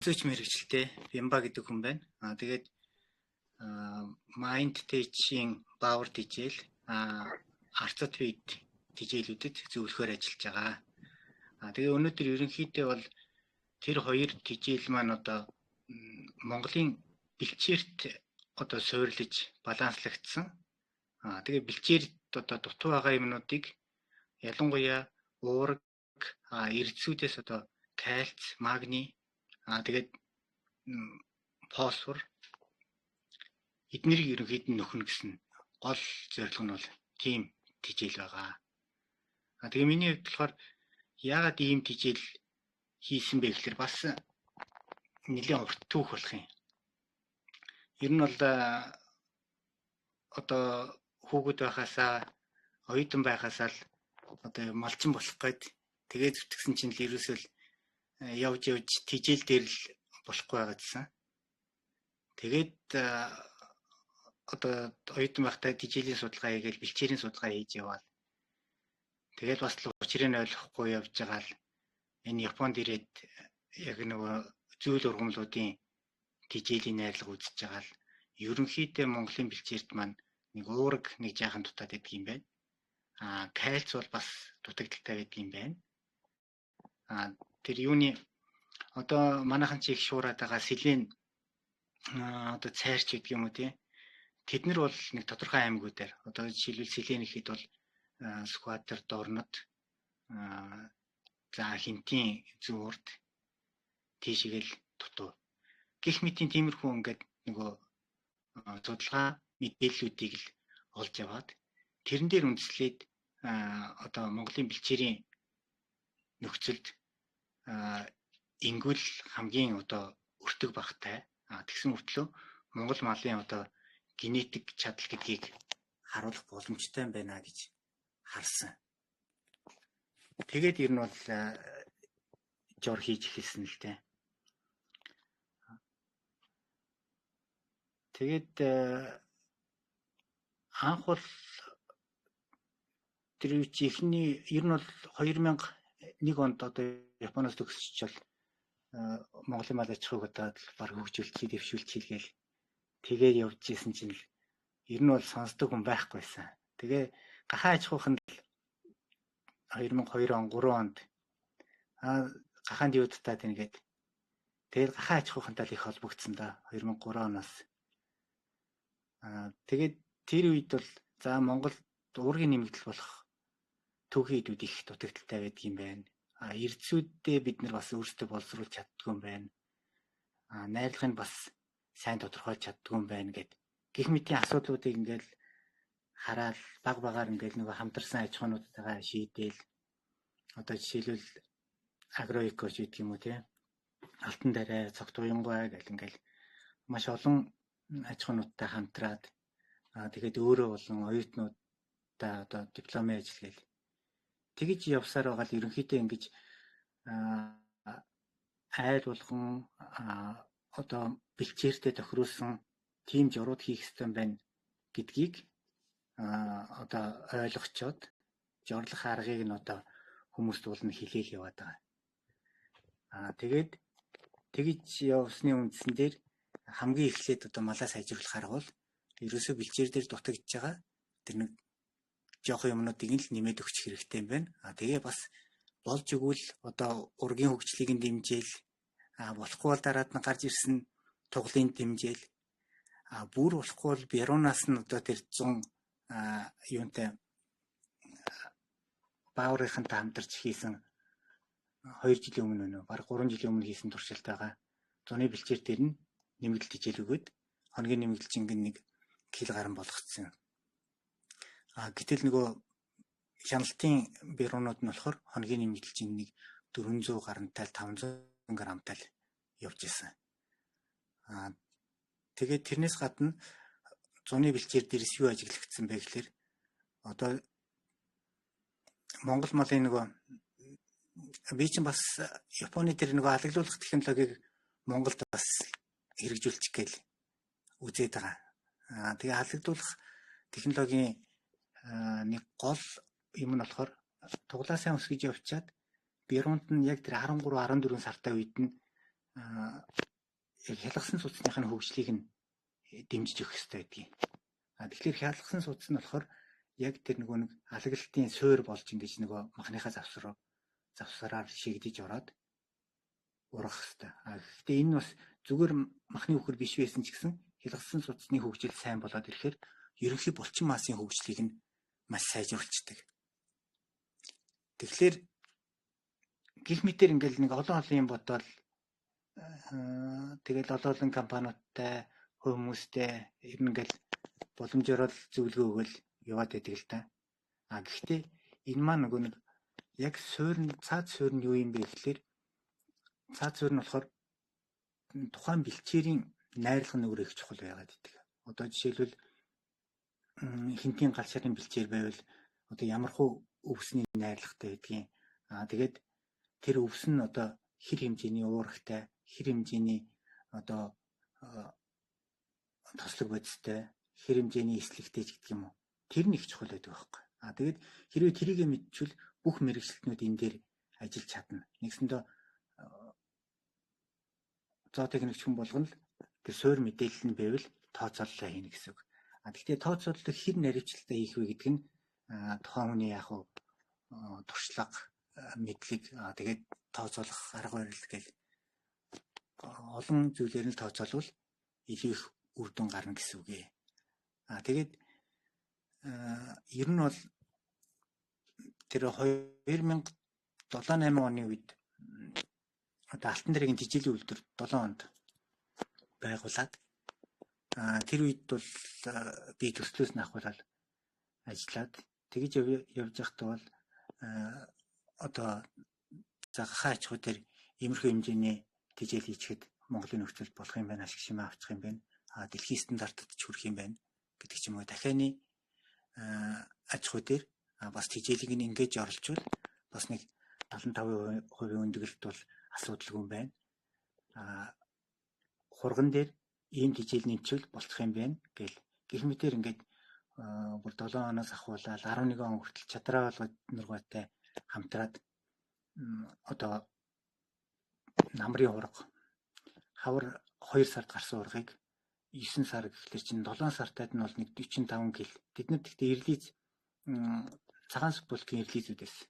Зүйч мэрэгчлээ Бямба гэдэг хүн байна. Тэгээд Mind Teaching Power Teaching арцад үед тижээлүүдэд зөвлөхөөр ажиллаж байгаа. Тэгээ өнөөдөр ерөнхийдөө бол тэр хоёр тижээл маань одоо Монголын бэлчээрт одоо суйрлаж баланслагдсан. Тэгээ бэлчээрт одоо дутуу байгаа юмнуудыг ялангуяа уураг, эрдэсүүдээс одоо кальц, магний тэгээд фосфор эднэрийг ерөнхийд нь нөхнө гэсэн гол зорилго нь бол тийм тижээл байгаа. Тэгээ миний хувьд болохоор яагаад ийм тижээл хийсэн бэ гэхээр бас нэлээд урт түүх болох юм. Ер нь бол одоо хүүхэд байхасаа оюутан байхасаа л одоо малчин болох гээд тэгээд зүтгэсэн чинь л ерөөсөө явж тижээл дээр л болохгүй байгаа гэсэн. Тэгээд одоо оюутан байхдаа тижээлийн судалгаа хийгээл бэлчээрийн судалгаа хийж яваад тэгээд бас л учрыг ойлгохгүй явж байгаа л энэ Японд ирээд яг нөгөө зүйл ургамлуудын тижээлийн найрлага үзэж байгаа л ерөнхийдөө Монголын бэлчээрт маань нэг уураг нэг жаахан дутаад байдаг юм байна. Кальц бол бас дутагдaltaй байдаг юм байна. Тэр юуны одоо манайхан чи их шуураад байгаа сэлен одоо цайрч гэдэг юм уу тий. Тэд нар бол нэг тодорхой аймагуудаар одоо жишээлбэл сэлен ихэд бол скватер доорнод за хинтийн зүүрд тийшгээл дутуу. Гэх мэтийн тиймэрхүү ингээд нөгөө судалгаа мэдээллүүдийг л олж аваад тэрэн дээр үндэслээд одоо Монголын бэлчээрийн нөхцөлд ингүүл хамгийн одоо өртөг багтай тэгсэн мөртлөө Монгол малын одоо генетик чадал гэдгийг харуулах боломжтой юм байна гэж харсан. Тэгээд ер нь бол жор хийж эхэлсэн л дээ. Тэгээд анх бол тэр ихний ер нь бол 2001 онд одоо Японоос төгсчихвол Монголын мал аж ахуйг одоо баг хөгжүүлчихий дэвшүүлчихийгээл тэгээд явж исэн чинь ер нь бол сонсдог хүн байхгүйсэн. Тэгээ гахаан аж ахуйн 2002 он 3 онд гахаанд юу дутаад ингээд тэгээд гахаан аж ахуйнтай их холбогдсон да 2003 оноос. Тэгээд тэр үед бол за Монголд уургийн нэмэгдэл болох төвхий хэдүүд их дутагдaltaй байдаг юм байна. Эрдэсүүддээ бид нар бас өөрсдөө боловсруулж чаддгүй юм байна. Найрлагыг бас сайн тодорхойлж чаддгүй юм байна гэд гэх мэтийн асуудлуудыг ингээл хараад баг багаар ингээл нөгөө хамтарсан аж ахуйнуудтайгаа шийдээл одоо жишээлбэл агроэко гэдэг юм уу тий алтан дараа цогт уянгай гэл ингээл маш олон аж ахуйнуудтай хамтраад тэгээд өөрөө болон оюутнуудаа одоо дипломын ажил гээл тэгж явсаар байгаа л ерөнхийдөө ингэж айл болгон одоо бэлчээртэй тохируулсан тийм журууд хийх ёстой юм байна гэдгийг одоо ойлгочоод жорлох аргыг нь одоо хүмүүст уулна хэлээл яваад байгаа. Тэгээд тэгж явсны үндсэн дээр хамгийн эхлээд одоо малаа сайжруулах арга бол ерөөсөө бэлчээр дээр дутагдж байгаа тэр нэг жоохон юмнуудыг л нэмээд өгчих хэрэгтэй юм байна. Тэгээ бас болж игэл одоо ургийн хөгжлийг нь дэмжээл болохгүй бол дараад нь гарч ирсэн туглын дэмжээл бүр болохгүй бол бярунаас нь одоо тэр 100 юунтай бааврынхантай хамтарч хийсэн 2 жилийн өмнө нөө баг 3 жилийн өмнө хийсэн туршилт байгаа. Зуны бэлчээр дээр нь нэмэгдэл тижээл өгөөд хоногийн нэмэгдэл чинь 1 кг гарan болгоцсон. Гэтэл нөгөө шаналтын бярунууд нь болохоор хоногийн нэмэгдэл чинь 400 гарантай 500 грамтай л явж исэн. Тэгээд тэрнээс гадна зуны бэлчээр дээрс юу ажиглагдсан бэ гэхээр одоо Монгол малын нөгөө би чинь бас Японы тэр нөгөө алаглуулах технологиг Монголд бас хэрэгжүүлчих гээл үзээд байгаа. Тэгээ алаглуулах технологийн нэг гол юм нь болохоор туглаасаа өсгөж явчаад бярунд нь яг тэр 13 14 сартай үед нь хялгасан судасныхын хөгжлийг нь дэмжиж өгөх хэрэгтэй гэдгийг. Тэгэхээр хялгасан судас нь болохоор яг тэр нэг алаглалтын суур болж ингэж нөгөө махныхаа завсараар шигдэж ороод урах хэрэгтэй. Гэхдээ энэ бас зүгээр махны үхэр биш байсан ч гэсэн хялгасан судасны хөгжил сайн болоод ирэхээр ерөнхий булчин массын хөгжлийг нь маш сайжруулцдаг. Тэгэхээр гэх мэтэр ингээл нэг олон юм бодвол тэгэл олон компаниудтай хүмүүстэй ер нь ингээл боломжоор л зөвлөгөө өгөл яваад байдаг л та. Гэхдээ энэ маань нөгөө нэг яг цаад суурь нь юу юм бэ гэхээр цаад суурь нь болохоор тухайн бэлчээрийн найрлага нөр их чухал байгаад идэг. Одоо жишээлбэл хинтийн гал шарын бэлчээр байвал одоо ямархуу өвсний найрлагатай байдгийн. Тэгээд тэр өвс нь одоо хэр хэмжээний уурагтай, хэр хэмжээний одоо тослог бодистой, хэр хэмжээний эслэгтэй ч гэдэг юм уу. Тэр нь их чухал байдаг байхгүй. Тэгээд хэрвээ тэрийг мэдчихвэл бүх мэрэгчлэтнүүд энэ дээр ажиллаж чадна. Нэгсэндээ зоотехникч хүн болгоно л тэр суур мэдээлэл нь байвал тооцооллоо хийнэ гэсэн үг. Гэхдээ тооцооллыг хэр наривчлалтай хийх вэ гэдэг нь тухайн хүний яг туршлага, мэдлэг, тэгээд тооцоолох арга барил гэл олон зүйлээр нь тооцоолвол илүү их үр дүн гарна гэсэн үг. Тэгээд ер нь бол тэр 2007-8 оны үед одоо Алтан дараагийн тижээлийн үйлдвэр 7 онд байгуулад тэр үед бол би төслөөс нь ахуулаад ажиллаад тэгж явж байхдаа бол одоо загахаа аж ахуй дээр иймэрхүү хэмжээний тижээл хийчихэд Монголын нөхцөл болох юм байна, ашиг шимээ авчих юм байна. Дэлхийн стандартад ч хүрэх юм байна гэдэг ч юм уу. Дахианы аж ахуй дээр бас тижээлийг нь ингэж орлжвал бас нэг 75% өндгөлт бол асуудалгүй юм байна. Хурган дээр ийм тижээл нэмчвэл болчих юм байна гэл гэх мэтэр ингээд бүр 7 оноос ахуулаад 11 он хүртэл чадраа болгоод нургаатай хамтраад одоо намрын урга хавар 2 сард гарсан ургыг 9 сар гэхлээр чинь 7 сартад нь бол нэг 45 кг. Тэднэр гэхдээ ирлиз цагаан супулкийн ирлизүүд байсан.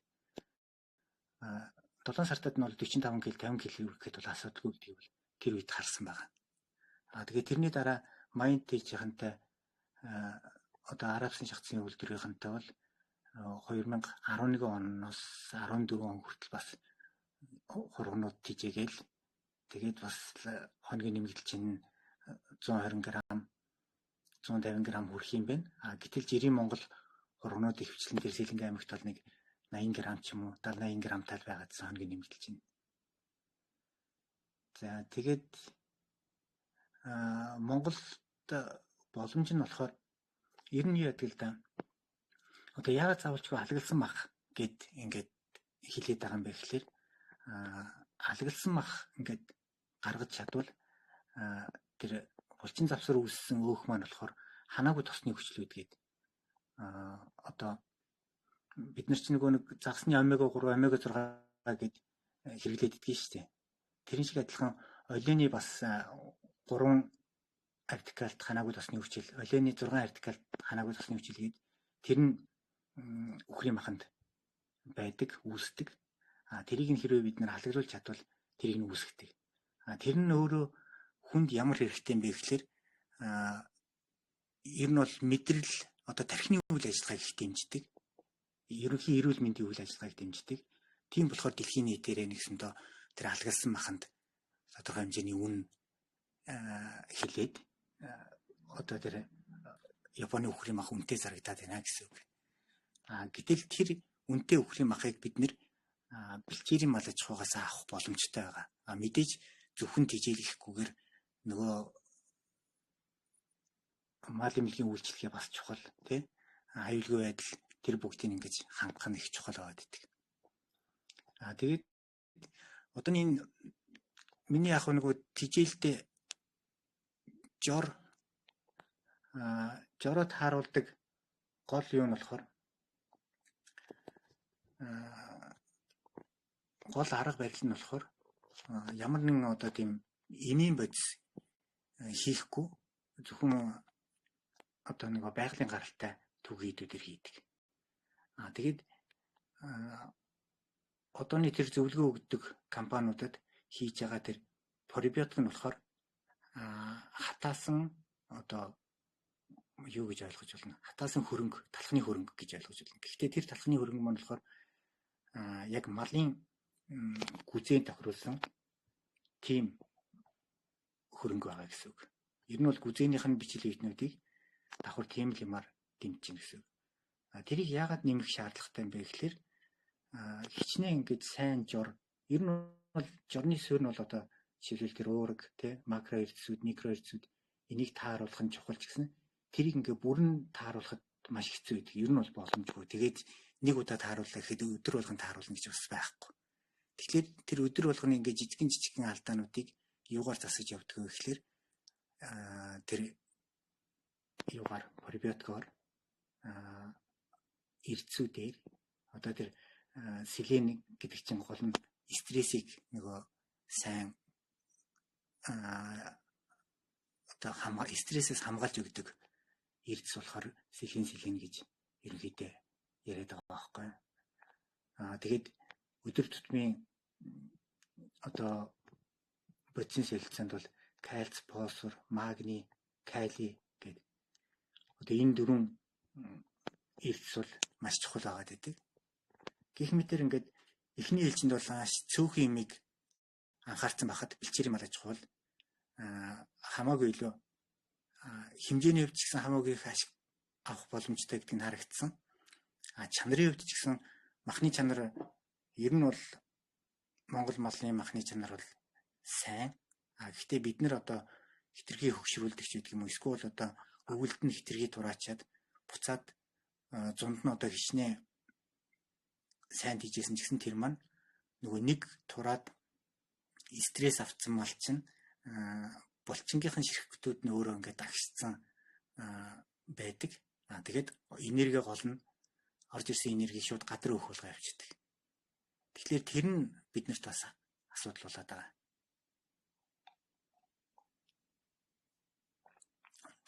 7 сартад нь бол 45 кг 50 кг үргэхэд бол асуудалгүй гэдгийг бол тэр үед харсан байгаа. Тэгээд тэрний дараа Майнд Тэжийнхэнтэй одоо Арабсын шахацын үйлдвэрийнхэнтэй бол 2011 оноос 14 он хүртэл бас хургнууд тижээгээл тэгээд бас хоногийн нэмэгдэл чинь 120 г 150 г хүрэх юм байна. Гэтэл жирийн Монгол хургнууд ихвчлэн дээр Сэлэнгэ аймагт бол нэг 80 г ч юм уу 70-80 г тал байгаадсан хоногийн нэмэгдэл чинь. За тэгээд Монголд боломж нь болохоор ер нь яадаг л да. Одоо яагаад заавалчгүй халаглсан мах гэд ингээд хэлээд байгаа юм бэ гэхээр халаглсан мах ингээд гаргаж чадвал тэр булчин завсар үүссэн өөх маань болохоор ханаагүй тосны хүчлүүд гээд одоо бид нар чинь нэг загсны омега 3, омега 6 гээд хэрэглээд идэгэн шүү дээ. Тэрэн шиг адилхан олеоны бас 3 артикалт ханаагүй тосны хүчил, олеоны 6 артикалт ханаагүй тосны хүчил гээд тэр нь үхрийн маханд байдаг, үүсдэг. Тэрийг нь хэрвээ бид нар халаглуулж чадвал тэрийг нь үүсгдэг. Тэр нь өөрөө хүнд ямар хэрэгтэй юм бэ гэхээр ер нь бол мэдрэл одоо тархины үйл ажиллагааг их дэмждэг. Ерөнхий эрүүл мэндийн үйл ажиллагааг дэмждэг. Тийм болохоор дэлхийн нийтээрээ нэгсэндээ тэр халаглсан маханд тодорхой хэмжээний үн хилээд одоо тэр Японы үхрийн мах үнэтэй зарагдаад байна гэсэн үг. Гэтэл тэр үнэтэй үхрийн махыг бид нэр бэлчээрийн мал аж ахуйгаас авах боломжтой байгаа. Мэдээж зөвхөн тижээлэхгүйгээр нөгөө мал эмнэлгийн үйлчлэгээ бас чухал тий. Аюулгүй байдал тэр бүгдийг ингэж хангах нь их чухал байгаад идэг. Тэгээд одоо энэ миний яг нөгөө тижээлтэй жороод хааруулдаг гол юу нь болохоор гол арга барил нь болохоор ямар нэгэн одоо тийм эмийн бодис хийхгүй зөвхөн одоо нэг байгалийн гаралтай түгээдүүдээр хийдэг. Тэгээд одооний тэр зөвлөгөө өгдөг компаниудад хийж байгаа тэр пробиотик нь болохоор хатаасан одоо юу гэж ойлгож байна? Хатаасан хөрөнгө, талхны хөрөнгө гэж ойлгож байна. Гэхдээ тэр талхны хөрөнгө маань болохоор яг малын гүзэн тохируулсан тийм хөрөнгө байгаа гэсэн үг. Ер нь бол гүзээнийх нь бичил биетнүүдийг давхар тийм л юмар дэмжин гэсэн үг. Тэрийг яагаад нэмэх шаардлагатай юм бэ гэхээр хичнээн ингэж сайн жор ер нь бол жорны суурь нь бол одоо жишээлбэл тэр уурэг тий макро эрдэсүүд, микро эрдэсүүд энийг тааруулах нь чухал ч гэсэн тэрийг ингээ бүрэн тааруулахад маш хэцүү байдаг. Ер нь бол боломжгүй. Тэгээд нэг удаа таарууллаа гэхэд өдөр болгон тааруулна гэж бас байхгүй. Тэгэхээр тэр өдөр болгоны ингээ жижигэн алдаануудыг юугаар засаж явдаг вэ гэхээр тэр юугаар пробиотикоор эрдэсүүдээр одоо тэр селен гэдэг чинь гол нь стрессийг нөгөө сайн одоо стрессээс хамгаалж өгдөг эрдэс болохоор селен гэж ерөнхийдөө яриад байгаа байхгүй. Тэгээд өдөр тутмын одоо бодисын солилцоонд бол кальц, фосфор, магний, кали гэдэг одоо энэ дөрвөн эрдэс бол маш чухал байгаа гэдэг. Гэх мэтэр ингээд эхний ээлжинд бол цөөхөн имийг анхаарсан байхад бэлчээрийн малаж чухал хамаагүй илүү хэмжээний хувьд ч гэсэн хамаагүй их ашиг авах боломжтой гэдгийг харагдсан. Чанарын хувьд ч гэсэн махны чанар ер нь бол Монгол малын махны чанар бол сайн. Гэхдээ бид нар одоо хитрхи хөгшрүүлдэг гэдэг юм уу? Эсвэл одоо өвөлд нь хитрхи тураачаад буцаад зунд нь одоо хичнээн сайн тийжсэн ч гэсэн тэр маань нөгөө нэг тураад стресс авцсан мал чинь булчингийнхэн ширхгтүүд нь өөрөө ингээд агшсан байдаг. Тэгээд энерги гол нь орж ирсэн энерги шууд гадар өөх болгоо явчихдаг. Тэгэхээр тэр нь биднэрт бас асуудал болоод байгаа.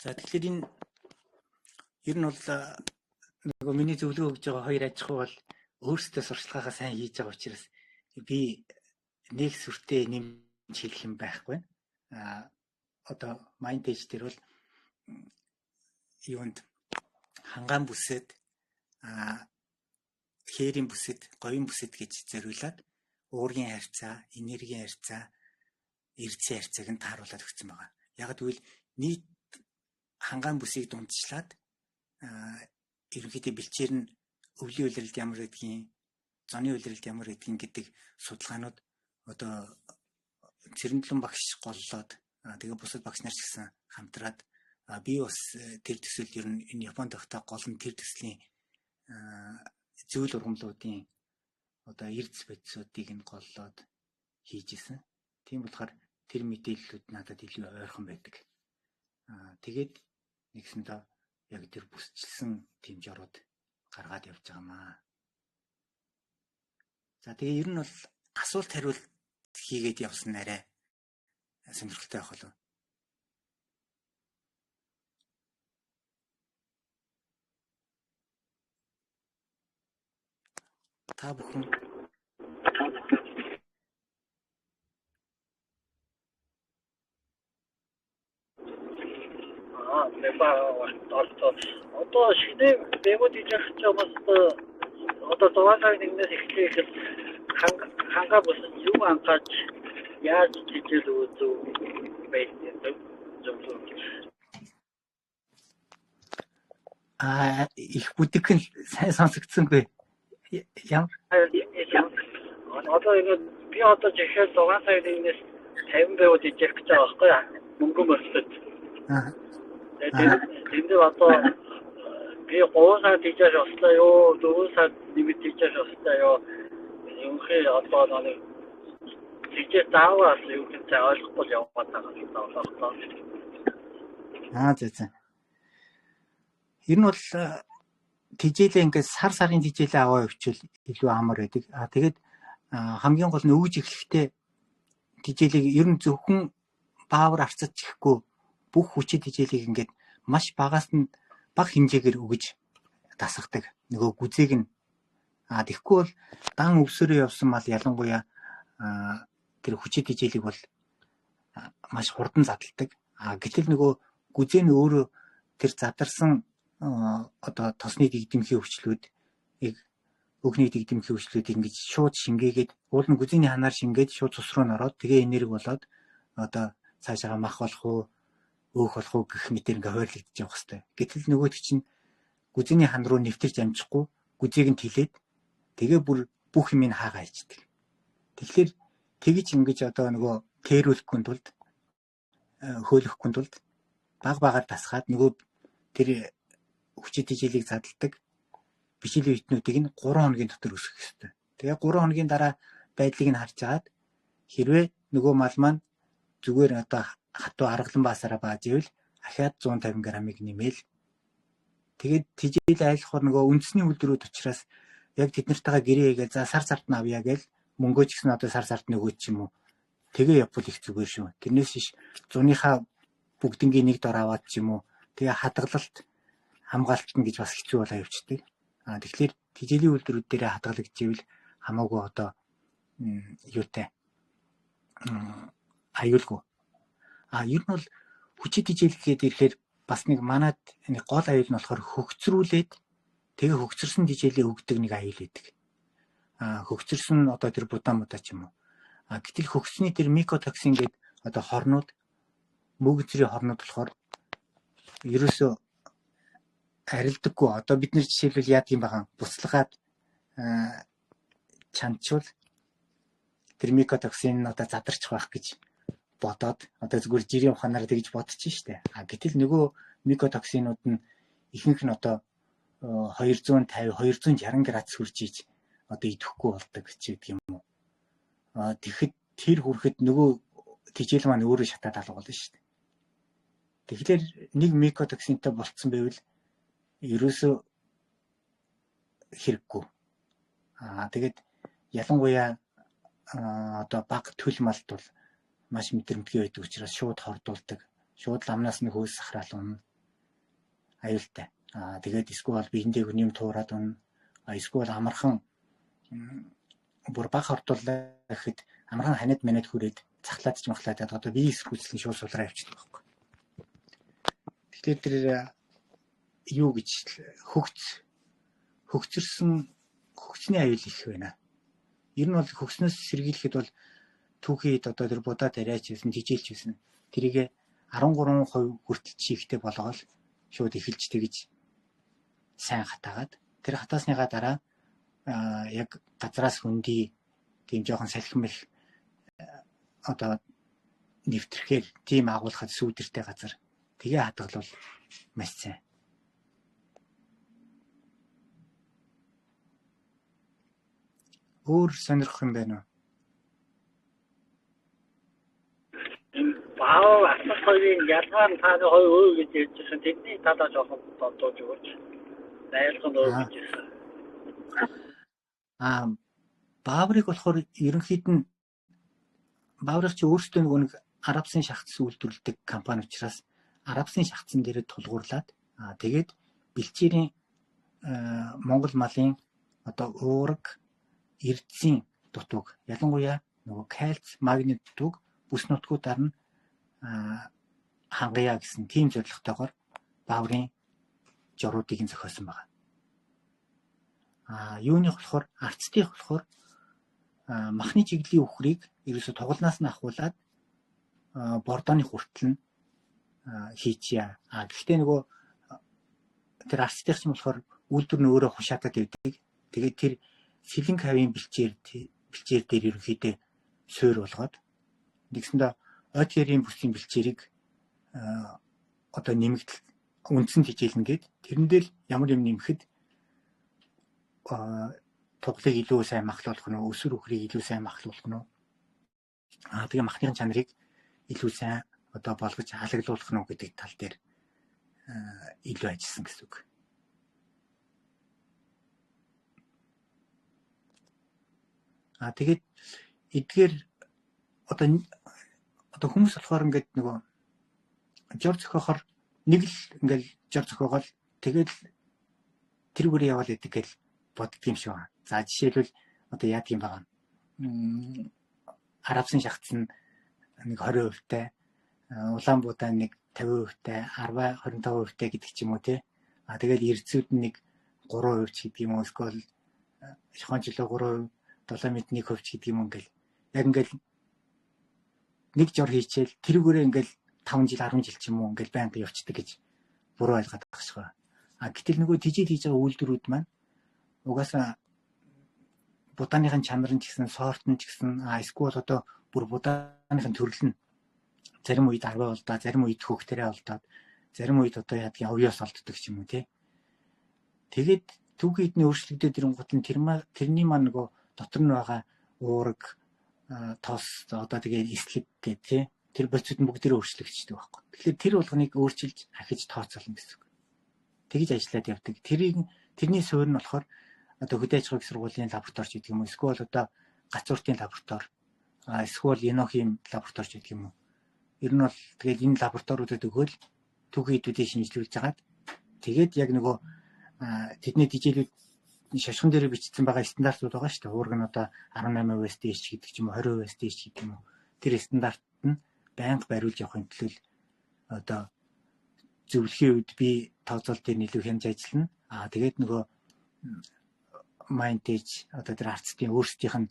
За тэгэхээр энэ ер нь бол нөгөө миний зөвлөгөө өгж байгаа хоёр аж ахуй бол өөрсдөө сурчлагаагаа сайн хийж байгаа учраас би нэг сүртэй нэмж хэлэх юм байхгүй. Одоо майндэж дээр бол юунд хангаан бүсэд хээрийн бүсэд, говийн бүсэд гэж зориулаад уургийн харьцаа, энергийн харьцаа, эрдэсийн харьцааг нь тааруулаад өгсөн байгаа. Яг гэвэл нийт хангаан бүсийг дундчлаад ерөнхийдөө бэлчээр нь өвлийн улиралд ямар гэдгийг, зоны улиралд ямар гэдгийг гэдэг судалгаанууд одоо Цэрэндэлэн багш голлоод тэгээ бусад багш нар ч гэсэн хамтраад би бас тэр төсөлд ер нь энэ Японд тахтай гол нь тэр төслийн зүйл ургамлуудын одоо эрдэс бодисуудыг нь голлоод хийж исэн. Тийм болохоор тэр мэдээллүүд надад илүү ойрхон байдаг. Тэгээд нэгсэндээ яг тэр бүсчилсэн тийм жорууд гаргаад явж байгаамаа. За тэгээ ер нь бол асуулт хариулт хийгээд явсан арай сонирхолтой байх болов. Та бүхэн одоо шинэ бэгүүд ижих ч бас одоо 6 цагийн нэгнээс эхлэхэд хангаа бус юу анхаарч яаж хичээл үзүү байдаг зөвлөж. их бүдэг нь сайн сонсогдсонгүй. Ямар одоо ингэ би одоо жишээ 6 цагийн нэгнээс 50 бэгүүд ижих гэж байгаа байхгүй яа? Мөнгө мөрсөд. Тэгээд одоо би 3 сар тийчээс ослоо юу 4 сар нэмэт тийчээс ослоо юу юухээ одоо нэг тийчээс таавал юу гэж ойлгохгүй яваад байгаа юм байна. За. Ер нь бол тижээлээ ингээд сарын тижээлээ аваа явуучвал илүү амар байдаг. Тэгээд хамгийн гол нь өвж эхлэхдээ тижээлийг ер нь зөвхөн баавар арцаж ихгүй бүх хүчит тижээлийг ингээд маш багаас нь бага хэмжээгээр өгж дасгадаг. Нөгөө гүзээг нь тэгэхгүй бол дан өвсөрөө явсан мал ялангуяа тэр хүчит тижээлийг бол маш хурдан задалдаг. Гэтэл нөгөө гүзээ нь өөрөө тэр задарсан одоо тосны дэгдэмхий өвчлүүд өгний дэгдэмхий өвчлүүдийг ингэж шууд шингээгээд уул нь гүзээний ханаар шингээд шууд цус руу нороод тэгээ энерги болоод одоо цаашаа мах болох уу өөх болох уу гэх мэтээр ингээ хойрлогдож явах хэвээр. Гэтэл нөгөөд чинь гүзээний хан руу нэвтэрч амжихгүй гүзээг нь тэлээд тэгээ бүр бүх юм хаагаа хийдэг. Тэгэхээр тэгж ингэж одоо нөгөө кэрүүлэхгүй тулд хөөлөхгүй тулд баг тасгаад нөгөө тэр хүчит тижээлийг задалдаг бичилийн витнүүдийг нь 3 хоногийн дотор өсгөх ёстой. Тэгээ 3 хоногийн дараа байдлыг нь харж агаад хэрвээ нөгөө мал маань зүгээр одоо хатуу аргалан баасаараа бааж ивэл ахаад 150 г-ыг нэмээл. Тэгээд тижээл айлхаар нөгөө үндэсний үйлдвэрүүд учраас яг тэд нартайгаа гэрээ хийгээл за сар сард нь авъя гээл мөнгөө ч гэсэн одоо сар сард нөгөөч юм уу. Тэгээ явбал их зүгээр шүү. Тэрнээс иш зуныхаа бүгднгийн нэг дор аваад ч юм уу. Тэгээ хадгалалт хамгаалалт нь гэж бас хэцүү болоо явчихдаг. Тэгэхээр тижээлийн үйлдвэрүүд дээр хадгалагдчихвэл хамаагүй одоо юутай аюулгүй. Ер нь бол хүчит тижээлгээд ирэхээр бас нэг манад нэг гол аюул нь болохоор хөгцрүүлээд тэгээ хөгцөрсөн тижээлээ өгдөг нэг аюул байдаг. Хөгцөрсөн одоо тэр будаан ч юм уу. Гэтэл хөгссөний тэр микотоксин гэдэг одоо хорнууд мөгөцрийн хорнууд болохоор ерөөсөө арилдаггүй. Одоо бид нэр жишээлбэл яадаг юм байгаа буцлагаад чанчвал тэр микотоксин одоо задарч байх гэж бодоод одоо зүгээр жирийн ухаанаар тэгж бодчих штэ. Гэтэл нөгөө микотоксинууд нь ихэнх нь одоо 250 260 градус хүрч иж одоо идэхгүй болдог ч гэдэг юм уу. Тэгэхэд тэр хүрэхэд нөгөө тижээл маань өөрөө шатаад алга болно штэ. Тэгэхээр нэг микотоксинтай болцсон байвал ерөөсөө хэрэггүй. Тэгээд ялангуяа одоо баг төл малт бол маш мэдрэмтгий байдаг учраас шууд хордуулдаг. Шууд ламнаас нь хөөс сахраал унна. Аюултай. Тэгээд эсвэл биендээ хүнийм туураад унна. Эсвэл амархан бүр баг хордууллаа гэхэд амархан ханад манад хүрээд цахлаад ч махлаад одоо бие эсвэлцэн шууд сулраа явчихдаг байхгүй. Тэгэхээр тэр юу гэж хөгцсний аюул их байна. Ер нь бол хөгснөөс сэргийлэхэд бол түүхийд одоо тэр будаа тариач байсан, тижээлч байсан. Тэрийг 13% хүртэл чихтэй болгоол шууд эхэлж тэгж сайн хатаагаад тэр хатаасныгаа дараа яг газраас хөндөй тийм жоохон салхин мэл одоо нэвтрэхээр тийм агуулхад сүүдэртэй газар тэгээ хадгалвал маш сайн. Өөр сонирхох юм байна уу? Асуултын ялгаар нь таны хоёр өөр гэж ярьжсэн. Тэдний талаа жоохон бодож өгөөч. Найрхан өөр гэж ярьсан. Бааврыг болохоор ерөнхийд нь бааврыг чи өөрсдөө нэг арабсын шахц үйлдвэрлэдэг компани учраас арабсын шахцсан дээр тулгуурлаад тэгээд бэлчээрийн Монгол малын одоо уураг эрдсийн дутууг ялангуяа нөгөө кальц, магний дутууг бүс нутгуудаар нь хангая гэсэн тийм зорилготойгоор бааврын жоруудыг нь зохиосон байна. Юуных болохоор арцдых болохоор махны чиглэлийн үхрийг ерөөсө тоглоноос нь ахуулаад бордооны хүртэл нь хийчихье. Гэхдээ нөгөө тэр арцдых юм болохоор үйлдвэр нь өөрөө хушаатаад байдаг. Тэгээд тэр сэлэн хавийн бэлчээр дээр ерөнхийдөө суур болгоод нэгсэндээ ОТР-ийн бүсийн бэлчээрийг одоо нэмэгдэл үндсэн тижээлнэ гээд тэрэн дээр ямар юм нэмэхэд туглыг илүү сайн махлуулах нь өсвөр үхрийг илүү сайн махлуулах нь тэгээ махны чанарыг илүү сайн одоо болгож халаглуулах нь гэдэг тал дээр илүү ажилласан гэсэн үг. Тэгээд эдгээр одоо хүмүүс болохоор ингээд нөгөө жор зөхөхөр нэг л ингээл жор зөхөөгөл тэгэл тэр бүрээ яваад идэг гэж боддөг юм шиг байна. За жишээлбэл одоо яад юм байгаа. Арабсын шахц нь нэг 20% тай, Улаанбуудаа нэг 50% тай, Арва 25% тай гэдэг ч юм уу тий. Тэгэл эрдсүүд нэг 3% ч гэдэг юм уу, эсвэл шихончлоо 3%, доломит 1% ч гэдэг юм ингээл. Яг ингээл нэг жор хийчихэл тэрүүгээрээ ингээл 5 жил 10 жил ч юм уу ингээл байнга явцдаг гэж буруу ойлгоод байгаа шүү. Гэтэл нөгөө тижил хийж байгаа үйлдвэрүүд маань угаасаа буданыхын чанар нь ч гэсэн, софт нь ч гэсэн, эсвэл одоо бүр буданыхын төрөл нь зарим үед 10 болдоо, зарим үед хөөхтөрөө олдоод, зарим үед одоо яадгийн овёос олддог ч юм уу тий. Тэгээд түүхий эдний өөрчлөгдөд ирэнгуут нь тэрний маань нөгөө дотор нь байгаа уураг, тос, одоо тэгээд эслэг гэх тий. Тэр бодисууд нь бүгдээрээ өөрчлөгдчихдөг байхгүй. Тэгэхээр тэр болгоныг өөрчилж ахиж тооцоолно гэсэн үг. Тэгж ажиллаад явдаг. Тэрний суурь нь болохоор одоо хөдөө аж ахуйн сургуулийн лабораторич гэдэг юм уу, эсвэл одоо гацууртын лаборатори, эсвэл Енохим лабораторич гэдэг юм уу. Ер нь бол тэгээд энэ лабораториудад өгөөл түүхий эдүүдийг шинжилүүлж хагаад тэгээд яг нөгөө тэдний дижилүүд шашхан дээр бичсэн байгаа стандартууд байгаа шүү дээ. Уург нь одоо 18% дээш гэдэг ч юм уу, 20% дээш гэдэг юм уу. Тэр стандарт нь байнга бариулж явахын тулд одоо зөвлөхийн үед би тооцоол дээр нэлээд хямж ажиллана. Тэгээд нөгөө майнтэж одоо тэр арцтын өөрсдийнх нь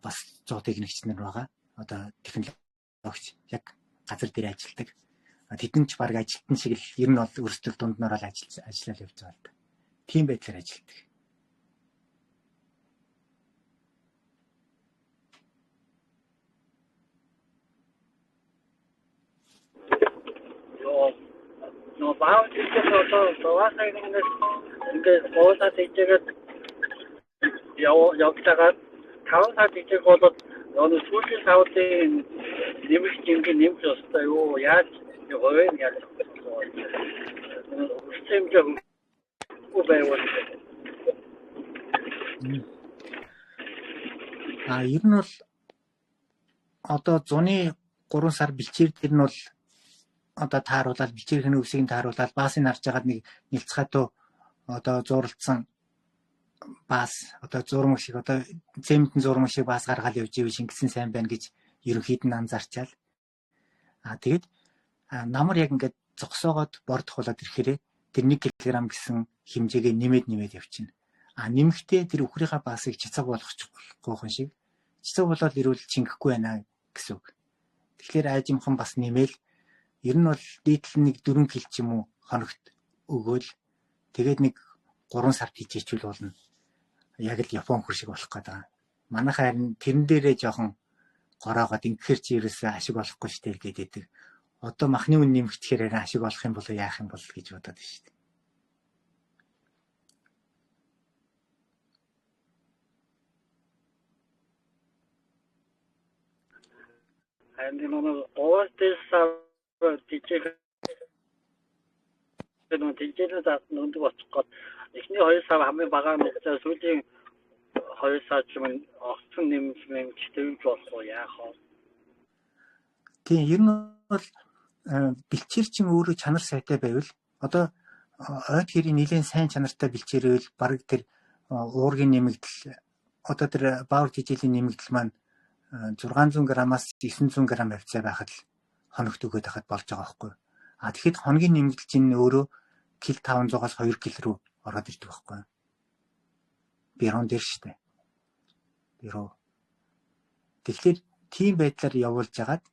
бас 100 техникч нар байгаа. Одоо технологич яг газар дээр ажилладаг. Тэдэн ч баг ажилтан шиг л ер нь бол өөрсдөө дунднаар л ажиллаад явж байгаа л да. Тийм байдлаар ажилладаг. Баавч одоо ингээд гоосаа тийчгээд явуулаад 5 сар тийчээг бол өнөө сүүлийн савлын нэмэх хэмжээ нэмж өстой юу яаж явах яаж системтэй үгүй ер нь бол одоо 103 сар бэлчээр тэр нь бол одоо тааруулаад бэлчээрхийн үсгийг тааруулаад баасын харж байгаад нэг нэлцгаатуу одоо зурлцсан баас одоо зурмаг шиг одоо зэмтэн зурмаг шиг баас гаргаад явж ивэл шингэсэн сайн байна гэж ерөнхийд нь анзаарчаал. Тэгээд намар яг ингээд зогсоогоод бордохуулаад ирэхээр тэр 1 кг гэсэн хэмжээгээ нэмээд явчихна. Нэмэхдээ тэр үхрийнхаа баасыг цэцэг болгочихгүй хүн шиг цэцэг болоод ирвэл чингэхгүй байна гэсэн үг. Тэгэхээр аажимхан бас нэмээл ер нь бол дээдл нэг 4 кг ч юм уу хоногт өгөөл тэгээд нэг 3 сард хийчихвэл болно. Яг л Япон хөр шиг болох гэдэг. Манайхаа харин тэрэн дээрээ жоохон гороогоод ингэхэр чи ерөөсөө ашиг олохгүй штэ гэдэг. Одоо махны үн нэмэгдэхээр арай ашиг олох юм бол яах юм бол гэж бодоод байна штэ. And you know all this teacher teacherнаас нүнд боцоход эхний 2 сар хамгийн бага мэдээ сүүлийн 2 сар ч юм огцон нэмж төвж болох яах вэ? Тийм ер нь бол бэлчээр чинь өөрөө чанар сайтай байвал одоо ойд хэрийн нэлээд сайн чанартай бэлчээрэл баг тэр уургийн нэмэгдэл одоо тэр баавар тижээлийн нэмэгдэл маань 600 граммаас 900 грамм хавцаа байхад л хоногт өгөөд байхад болж байгаа байхгүй. Тэгэхэд хоногийн нэмэгдэл чинь өөрөө кил 500-аас 2 кг рүү ороод ирдэг байхгүй. Бирон дээр штэ. Бироо. Тэгэхээр тийм байдлаар явуулж хагаад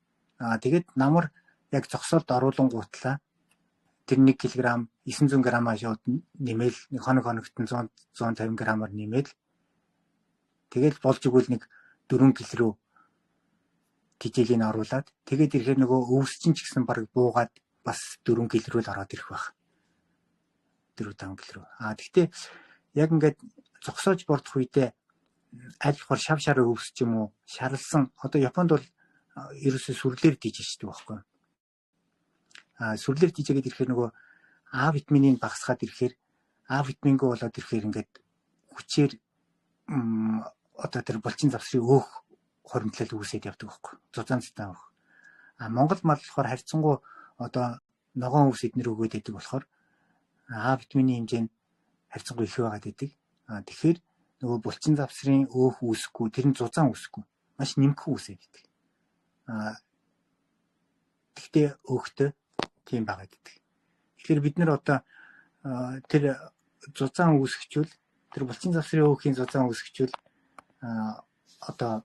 тэгээд намар яг зогсоолд оруулангуутлаа тэр 1 кг 900 граммаа шууд нэмэл нэг хоногт нь 150 граммаар нэмэл тэгээд болж игэл нэг 4 кг рүү тижээлийн оруулаад тэгээд ирэхээр нөгөө өвсчин ч гэсэн баг буугаад бас 4 кг рүү л ороод ирэх байх. 4-5 кг рүү. Гэхдээ яг ингээд зогсоож бордох үедээ аль болохоор шав өвс ч юм уу шарлсан одоо Японд бол ерөөсөө сүрлээр дижиждэг байхгүй. Сүрлээр дижээгээд ирэхээр нөгөө А витаминыг багасгаад ирэхээр А витамингүй болоод ирэхээр ингээд хүчээр одоо тэр булчин завсрыг өөх хоримтлал үүсээд явдаг байхгүй. Зузаан зузаан өгөх. Монгол мал болохоор харьцангуй одоо ногоон өвс эднэр өгөөд байдаг болохоор А витамины хэмжээ нь харьцангуй их байгаад байдаг. Тэгэхээр нөгөө булчин завсрын өөх үүсэхгүй, тэр нь зузаан үүсэхгүй. Маш нэмэх үүсээд байдаг. Тэгтээ өөхтэй тийм байгаад байдаг. Тэгэхээр бид нэр одоо тэр зузаан үүсгчүүл, тэр булчин завсрын өөхийн зузаан үүсгчүүл одоо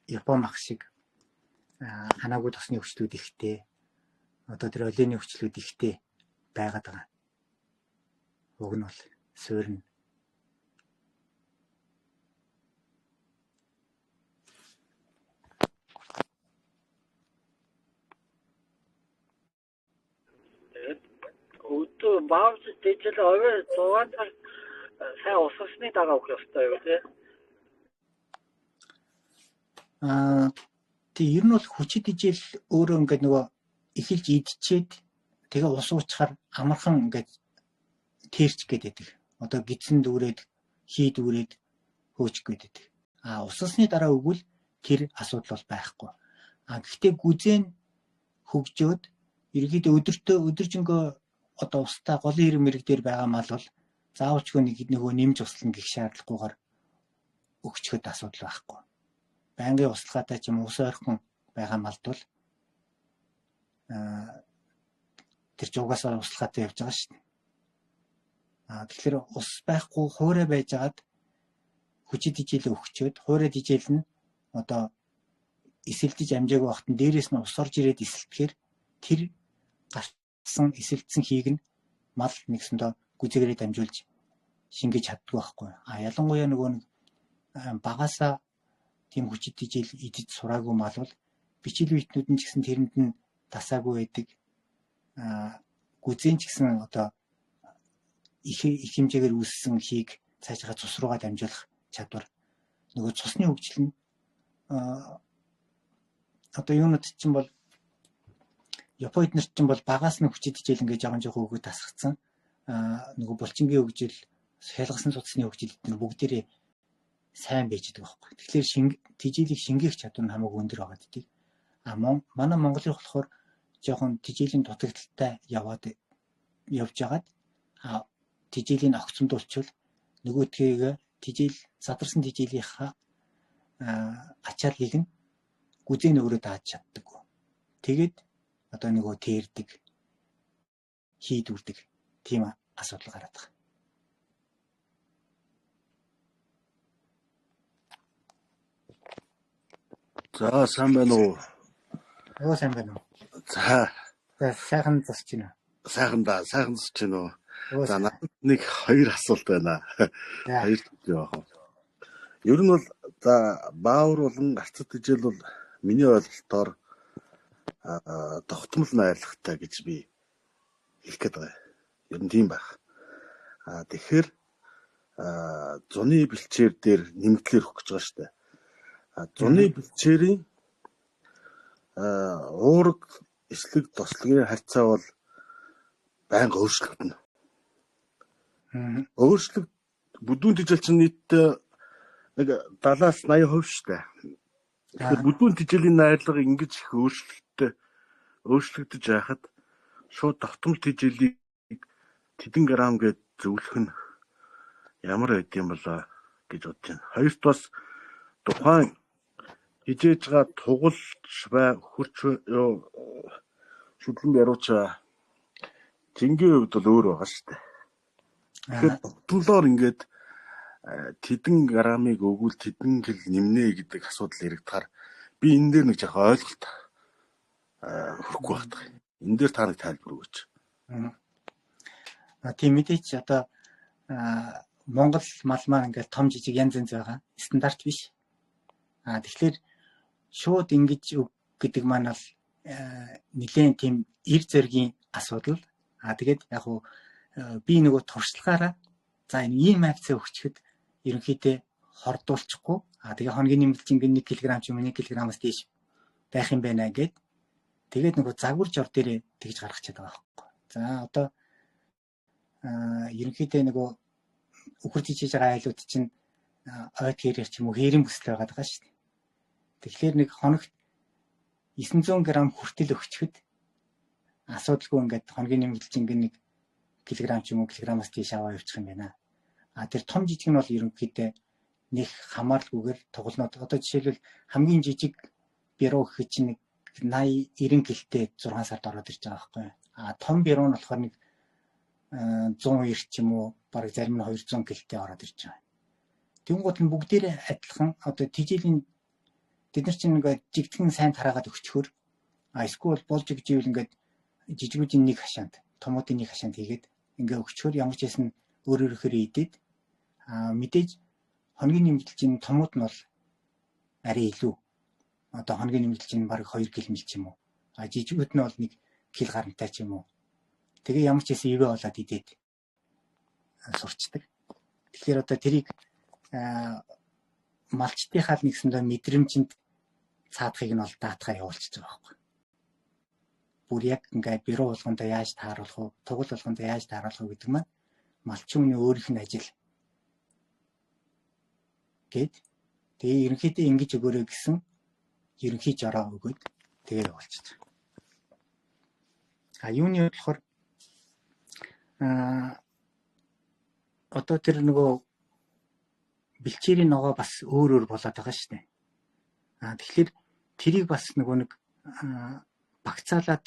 Япон мах шиг ханаагүй тосны өвчлүүд ихтэй, одоо тэр олианы өвчлүүд ихтэй байгаад байгаа. Уг нь бол суурна. Өдөө баавч дижил овоо 6 цаг сайн уссны дараа өгөх ёстой юу те? Тэг ер нь бол хүчит ижил өөрөө ингээд нөгөө эхэлж идчихэд тэгээ ус уучхаар амархан ингээд тэрч гэдэг. Одоо гидсэн дүүрээд, хий дүүрээд хөөчих гэдэг. Уссны дараа өгвөл тэр асуудал бол байхгүй. Гэхдээ гүзэн хөгжөөд ерөөдөө өдөржингөө одоо устаа голын хэрэг мэрэг дээр байгаа мал бол заавалчгүй нөгөө нэмж услана гэх шаардлагагүйгээр өгчөхөд асуудал байхгүй. Байнгын услахаатай ч юм ус ойрхон байгаа малд бол тэр жугасаа услахаатай явж байгаа шүү дээ. Тэгэхээр ус байхгүй хуурай байжгаад хүчит ижил өгчөөд хуурай ижил нь одоо эсэлдэж амжаагүй багт нь дээрээс нь ус орж ирээд эсэлтгэхээр тэр гарсан эсэлдсэн хийг нь мал нэгсэндээ гүзэгээрээ дамжуулж шингэж чаддгүй байхгүй. Ялангуяа нөгөө багасаа тийм хүчит ижил идэж сураагүй мал бол бичил биетнүүд нь ч гэсэн тэрэнд нь тасаагүй байдаг. Гүзэн ч гэсэн одоо их хэмжээгээр үүссэн хийг цаашаа цус руугаа дамжуулах чадвар. Нөгөө цусны хөгжил нь одоо юунууд чинь бол Японд нар чинь бол багаас нь хүчит ижил ингээд жоохон өгөөд тасгацсан. Нөгөө булчингийн хөгжил, шалгасан цусны хөгжил эдгээр бүгдээрээ сайн байж байгаа байхгүй. Тэгэхээр тижилийг шингээх чадвар нь хамаагүй өндөр байгаа гэдэг. Манай Монголын болохоор жоохон тижилийн дутагдaltaй явж агаад тижилийг огцомдуулчвал нөгөөдгийг тижил задарсан тижилийнхаа ачааллыг нь гүзэн өөрөө дааж чаддаг. Тэгээд одоо нөгөө тээрдэг, хийдүүлдэг тийм асуудал гараад байгаа. За сайн байна уу? Сайн байна уу? За сайхан засч байна. Сайхан засч байна уу? За надад нэг хоёр асуулт байна. Хоёр яах вэ? Ер нь бол за баавар болон арцад ижил бол миний ойлголтоор тогтмол найрлагатай гэж би хэлэх гээд байгаа. Ер нь тийм байх. Тэгэхээр зуны бэлчээр дээр нэмэгдлэр өгөх гэж байгаа шүү дээ. Зуны бэлчээрийн уураг эслэг тослогийн харьцаа бол байнга өөрчлөгдөнө. Өөрчлөлт бүдүүн тижил чинь нийтдээ нэг 70-аас 80% шүү дээ. Тэгэхээр бүдүүн тижлийн найрлага ингэж их өөрчлөгдөж байхад шууд тогтмол тижилийг тэдэн грамм гэж зөвлөх нь ямар байд юм болоо гэж бодож байна. Хоёрт бас тухайн хижээж байгаа тугалж бай хурц шүдлэн барууч жингийн хувьд бол өөр байгаа шүү дээ. Тэгэхээр тогтмолоор ингээд тэдэн граммыг өгвөл тэдэн кил нэмнэ гэдэг асуудал яригдахаар би энэ дээр нэг жоохон ойлголт хүрхгүй байна. Энэ дээр та нэг тайлбар өгөөч. Тийм мэдээч одоо Монгол мал маань ингээд том жижиг янз янз байгаа. Стандарт биш. Тэгэхээр шууд ингэж өг гэдэг маань бол нэлээд тийм эр зэргийн асуудал. Тэгээд яг хуу би нөгөө туршлагаараа за энэ ийм авцаа өгчөд ерөнхийдөө хордуулчихгүй. Тэгээ хоногийн нэмэлт ингээд 1 кг ч юм уу 1 кг-аас дээш байх юм байна гэд. Тэгээд нөгөө загвар жор дээрээ тэгж гаргах чаддаг байхгүй. За одоо ерөнхийдөө нөгөө үхэр жижиж байгаа айлууд чинь ойд хэрэг ч юм уу хээрийн бүсэл байгаа даа шүү дээ. Тэгэхээр нэг хоногт 900 г хүртэл өгчөхөд асуудалгүй ингээд хоногийн нэмэлтжинг нэг килограмм ч юм уу килограммаас тийш аваа явуучих юм байна. Тэр том жижиг нь бол ерөнхийдөө нэг хамааралгүйгээр тоглонод одоо жишээлбэл хамгийн жижиг бируу гэхэд чинь нэг 80 90 гэлтэй 6 сард ороод ирж байгаа байхгүй. Том бируу нь болохоор нэг 190 ч юм уу бараг зарим нь 200 гэлтэй ороод ирж байгаа. Тэнгууд нь бүгдээрээ адилхан одоо тижээлийн бид нар чинь ингээд жигтгэн сайн тараагаад өгчхөр эсвэл болж игживэл ингээд жижигүүдийн нэг хашаанд томуудын нэг хашаанд хийгээд ингээд өгчхөр ямар ч хэсэн өөр өөрөөр идээд мэдээж хоногийн нэмэлтжийн томууд нь бол арай илүү одоо хоногийн нэмэлтжийн бараг 2 кг ч юм уу жижигүүд нь бол 1 кг гарантай ч юм уу тэгээ ямар ч хэсэн ивэ болоод идээд сурчдаг. Тэгэхээр одоо тэрийг малчтынхаа нэгсэндээ мэдрэмжинд цаадахыг нь бол даатахаар явуулчихж байгаа байхгүй. Бүр яг ингээд бируу болгондоо яаж тааруулах вэ? Тугал болгондоо яаж тааруулах вэ гэдэг маань малчин хүний өөрийнх нь ажил. Гэт тэгээ ерөнхийдөө ингэж өгөөрэй гэсэн ерөнхий жороо өгөөд тэгээ явуулчихж байгаа. Юуны болохоор одоо тэр нөгөө бэлчээрийн ногоо бас өөр болоод байгаа шүү дээ. Тэгэхээр тэрийг бас нөгөө нэг багцаалаад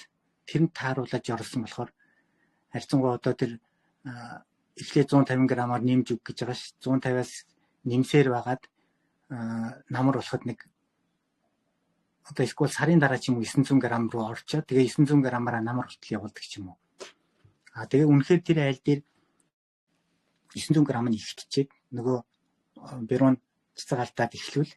тэрэнд тааруулаад жорсон болохоор харьцангуй одоо тэр эхлээ 150 г-аар нэмж өг гэж байгаа ш. 150-аас нэмсээр байгаад намар болоход нэг одоо эсвэл сарын дараа ч юм уу 900 г руу орчоод тэгээ 900 г-аараа намар хүртэл явуулдаг ч юм уу. Тэгээ үнэхээр тэр айл дээр 900 г нь ихтчихэд нөгөө бирон цэцэг алдаад эхлүүл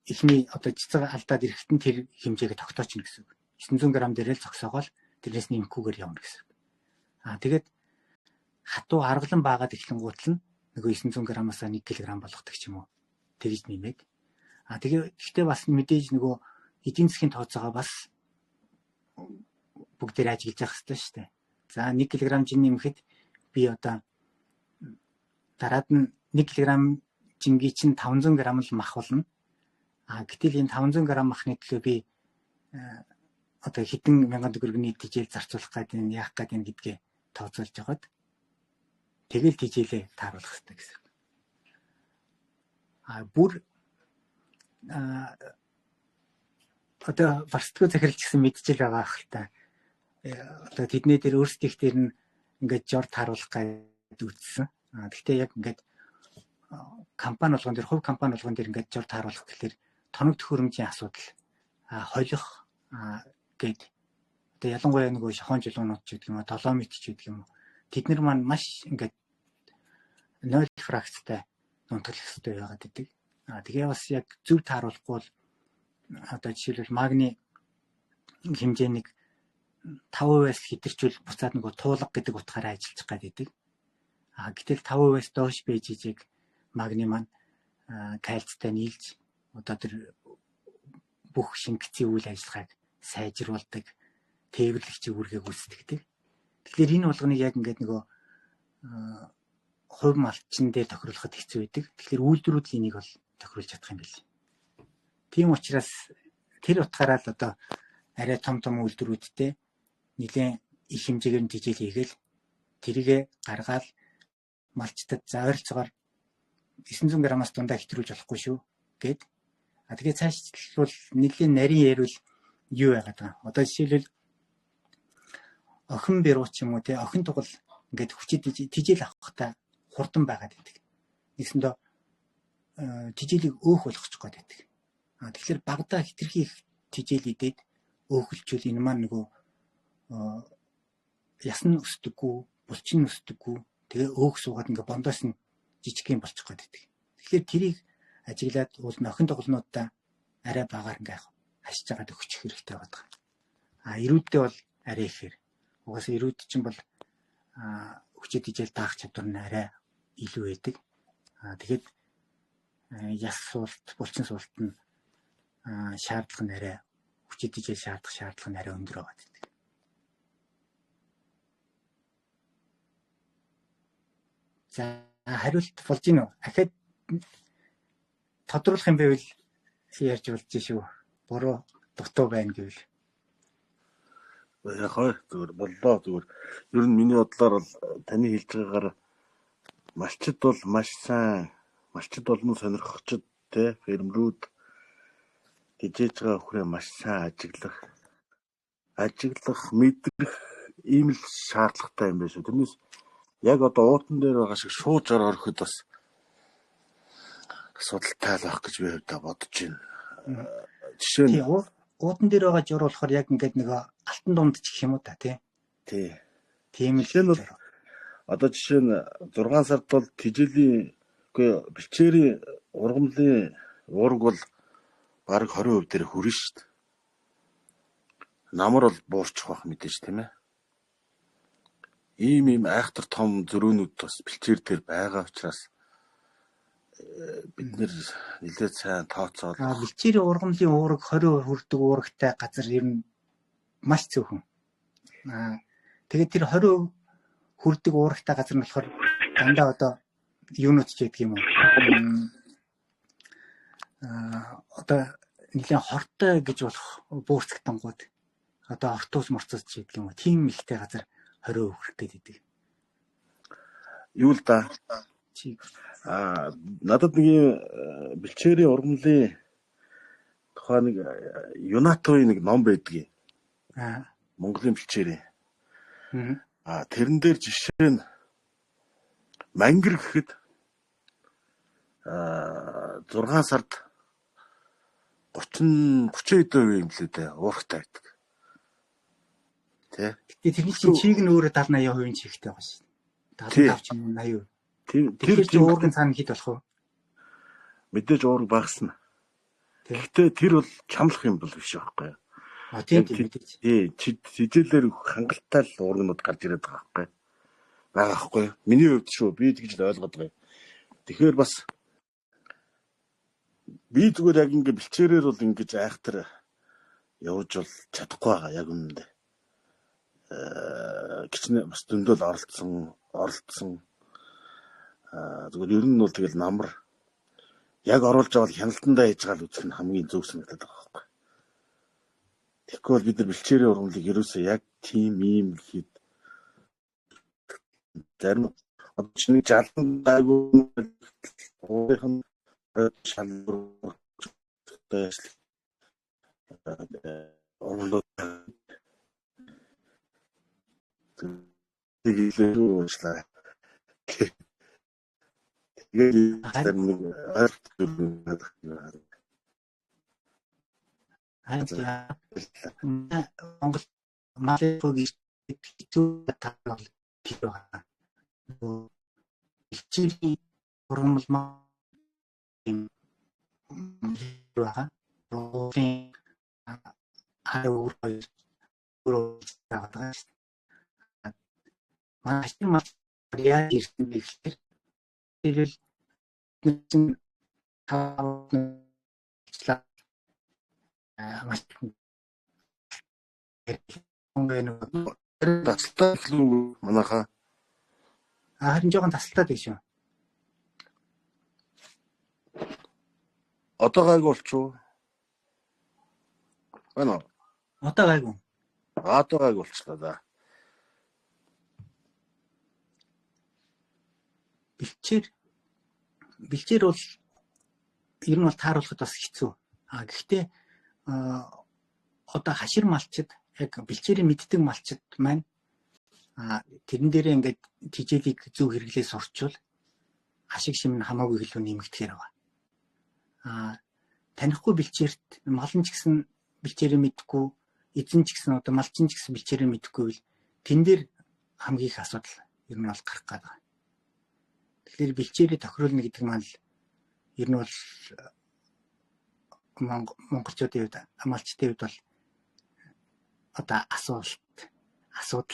эхний одоо цэцэг алдаад ирэхэд нь тэр хэмжээгээ тогтоочно гэсэн үг. 900 г дээрээ л зогсоогоол тэрнээс нэмэхгүйгээр явна гэсэн үг. Тэгээд хатуу аргалан баагаад эхлэнгуутл нь нөгөө 900 г-аас 1 кг болгодог ч юм уу. Тэгж нэмээд. Гэхдээ бас мэдээж нөгөө эдийн засгийн тооцоогоо бас бүгдээр ажиглаж явах хэрэгтэй шүү дээ. За 1 кг жин нэмэхэд би одоо дараад нь 1 кг жингийн чинь 500 г л мах болно. Гэтэл энэ 500 г махны төлөө би одоо хэдэн мянган төгрөгийн тижээл зарцуулах гэдэг нь яах гэдэг нь гэдгээ тооцоолж жагаад тэгэл тижээлээ тааруулах хэрэгтэй гэсэн. Бүр одоо барсдгүй захиралч гэсэн мэдчихэл байгаа ах л та. Одоо тэдний дээр өөрсдийнх дээр нь ингээд жор тааруулах гэдэг үтсэн. Гэхдээ яг ингээд компани болгон дээр хувь компани болгон дээр ингээд жор тааруулах гэхэлэр тоног төхөөрөмжийн асуудал холих гээд одоо ялангуяа нөгөө шохон жилуунууд ч гэдэг юм уу 7 мэт ч гэдэг юм уу тэд нар маань маш ингээд 0 фракцтай нунтглах хэрэгтэй байгаад идэг. Тэгээ бас яг зөв тааруулахгүй бол одоо жишээлбэл магний хэмжээнийг 5%-аас хэтэрчүүл буцаад нөгөө туулга гэдэг утгаараа ажиллаж гадаг. Гэтэл 5%-аас доош байж ижиг магний маань кальцтай нийлж одоо тэр бүх шингэцийн үйл ажиллагааг сайжруулдаг, тээвэрлэгчийн үүргийг үүсгэдэг. Тэгэхээр энэ болгоныг яг ингээд нөгөө хувь малчин дээр тохируулахад хэцүү байдаг. Тэгэхээр үйлдвэрүүд л энийг бол тохируулж чадах юм биш. Тийм учраас тэр утгаараа л одоо арай том үйлдвэрүүдтэй нэлээд их хэмжээгээр нь тижээл хийгээл тэрийгэ гаргаал малчтад за ойролцоогоор 900 г-аас дундаа хэтрүүлж болохгүй шүү гэд. Тэгээ цаашлбал нэлээд нарийн ярил юу яагаад байгаа. Одоо жишээлбэл охин бируу ч юм уу те охин тугал ингээд хүчит тижээл авахтаа хурдан байгаад байдаг. Нэгсэндээ тижээлийг өөх болгочих гээд байдаг. Тэгэхээр багада хитрхи их тижээл идээд өөхөлчүүл энэ маань нөгөө ясн өсдөггүй, булчин өсдөггүй. Тэгээ өөх суугаад ингээд бондоос нь жижиг юм болчих гээд байдаг. Тэгэхээр тэрийг ажиглаад уул охин тоглоомнуудаа арай багаар ингээд хашиж байгаад өгчих хэрэгтэй байдаг. Ирүүддээ бол арай ихээр. Угаасаа ирүүд чинь бол хүчит тижээл даах чадвар нь арай илүү байдаг. Тэгэхэд яс суулт, булчин суулт нь шаардлага нь арай хүчит тижээл шаардлага нь арай өндөр байгаа гэдэг. За хариулт болж гинөө. Ахад тодруулах юм байвал ярьж болж шүү. Буруу дутуу байна гэвэл. Яг хой зүгээр боллоо зүгээр. Ер нь миний бодлоор бол таны хэлж байгаагаар малчид бол маш сайн, малчид болон сонирхогчд те фермерүүд хижээж байгаа хүрээ маш сайн ажиглах мэдрэх ийм л шаардлагатай юм байна шүү. Тэрнээс яг одоо уутан дээр байгаа шиг шууд жар ороход бас асуудалтай л байх гэж би хувьдаа бодож байна. Жишээ нь уутан дээр байгаа жур болохоор яг ингээд нэг алтан дунд ч гэх юм уу та тий. Тийм л бол одоо жишээ нь 6 сард бол тижээлийн бэлчээрийн ургамлын уураг бол бараг 20% дээр хүрнэ шүү дээ. Намар бол буурчих байх мэдээж тийм ээ. Ийм айхтар том зөрөөнүүд бас бэлчээр дээр байгаа учраас бид нэр нэлээд сайн тооцоол. Бэлчээрийн ургамлын уураг 20% хүрдэг уурагтай газар ер нь маш цөөхөн. Тэгээд тэр 20% хүрдэг уурагтай газар нь болохоор дандаа одоо юунууд ч гэдэг юм уу. Одоо нэлээд хортой гэж болох буурцагтангууд одоо ортоос морцоос ч гэдэг юм уу. Тийм ихтэй газар 20% хүрэх гэдэг. Юу л да. Надад нэг бэлчээрийн ургамлын тухай нэг Юнатогийн нэг ном байдгийг. Монголын бэлчээрийн. Тэрэн дээр жишээ нь мангэр гэхэд 6 сард 30% юм лээ дээ уурхтай байдаг. Тэгээ тэрний чинь чийг нь өөрөө 70-80% чигтэй байгаа шүү. 75 ч юм 80%. Тэр чинь уурган цаана хэд болох вэ? Мэдээж уурга багасна. Гэхдээ тэр бол чамлах юм бол биш байхгүй юу? Тийм мэдээж. Тижээлэр хангалттай л уургнууд гарч ирээд байгаа байхгүй юу? Миний хувьд шүү би тэгж л ойлгоод байгаа. Тэгэхээр бас би зүгээр яг ингэ бэлчээрээр бол ингэж айхтар явж бол чадахгүй байгаа яг үнэндээ. Гिचнэ бас дөндөл оролцсон. Зүгээр ер нь бол тэгэл намар яг оруулж аваад хяналтандаа хийж гал үзэх нь хамгийн зөв санагдаад байгаа байхгүй. Тэгэхгүй бид нар бэлчээрийн ургамлыг ерөөсөө яг тийм ийм гэхэд зарим одоо чинь жалан дайгүй уурын шалгууртай ургамлууд тэгэлээ уучлаа. Тэгээд нэг Монгол малын хэцүү таавал байгаа. Хичээлийн ургамал юм байгаа. Руугийн өөрөө байгаа. Маш яа ирсэн гэхээр тэгэл нэг таавал маш тасалтай л манайхаа харин жоохон тасалтай гэж шүү. Одоо гайг болчихоо. Байна уу? Одоо гайг. Одоо гайг болчихлоо да. Бэлчээр бол ер нь бол тааруулахад бас хэцүү. Гэхдээ одоо хашир малчид яг бэлчээрийн мэддэг малчид маань тэрэн дээрээ ингээд тижээлийг зөв хэрэглээ сурчвал ашиг шим нь хамаагүй илүү нэмэгдэхээр байгаа. Танихгүй бэлчээрт малын ч гэсэн бэлчээрээ мэдхгүй, эзэн ч гэсэн одоо малчин ч гэсэн бэлчээрээ мэдхгүй бол тэн дээр хамгийн их асуудал ер нь бол гарах гэдэг. Тэгэхээр бэлчээрээ тохируулна гэдэг маань ер нь бол монголчуудын хувьд малчтын хувьд бол одоо асуудал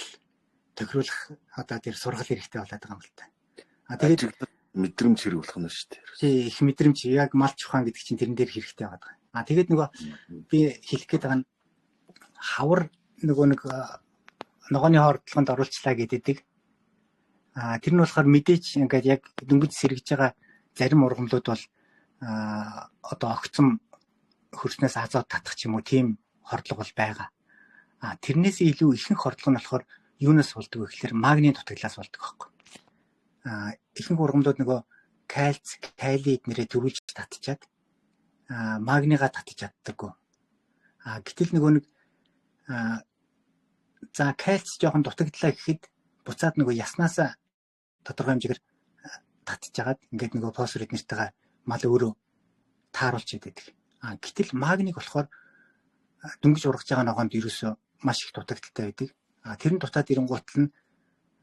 тохируулах одоо тэр сургал хэрэгтэй болоод байгаа юм л та. Тэгээд мэдрэмж хэрэглэх нь шүү дээ. Тий их мэдрэмж яг малч ухаан гэдэг чинь тэрэн дээр хэрэгтэй байгаа. Тэгээд нөгөө би хэлэх гээд байгаа нь хавар нөгөө нэг ногооны хордлогонд оруулчлаа гэдэг. Тэр нь болохоор мэдээч ингээд яг дөнгөж сэргэж байгаа зарим ургамлууд бол одоо огцом хөрснөөс азот татах ч юм уу тийм хордлого бол байгаа. Тэрнээс илүү ихэнх хордлого нь болохоор юунаас болдог вэ гэхээр магнийн дутагдлаас болдог байхгүй. Ихэнх ургамлууд нөгөө кальц, калий эднэрээ төрүүлж татчихад магнигаа татаж чаддаггүй. Гэтэл нөгөө нэг за кальц жоохон дутагдлаа гэхэд буцаад нөгөө яснаасаа тодорхой хэмжээгээр татчихагаад ингээд нөгөө фосфор эднэртэйгээ мал өөрөө тааруулж яадаг. Гэтэл магниг болохоор дөнгөж ургаж байгаа ногоонд ерөөсөө маш их дутагдaltaй байдаг. Тэр нь дутаад ирэнгуутл нь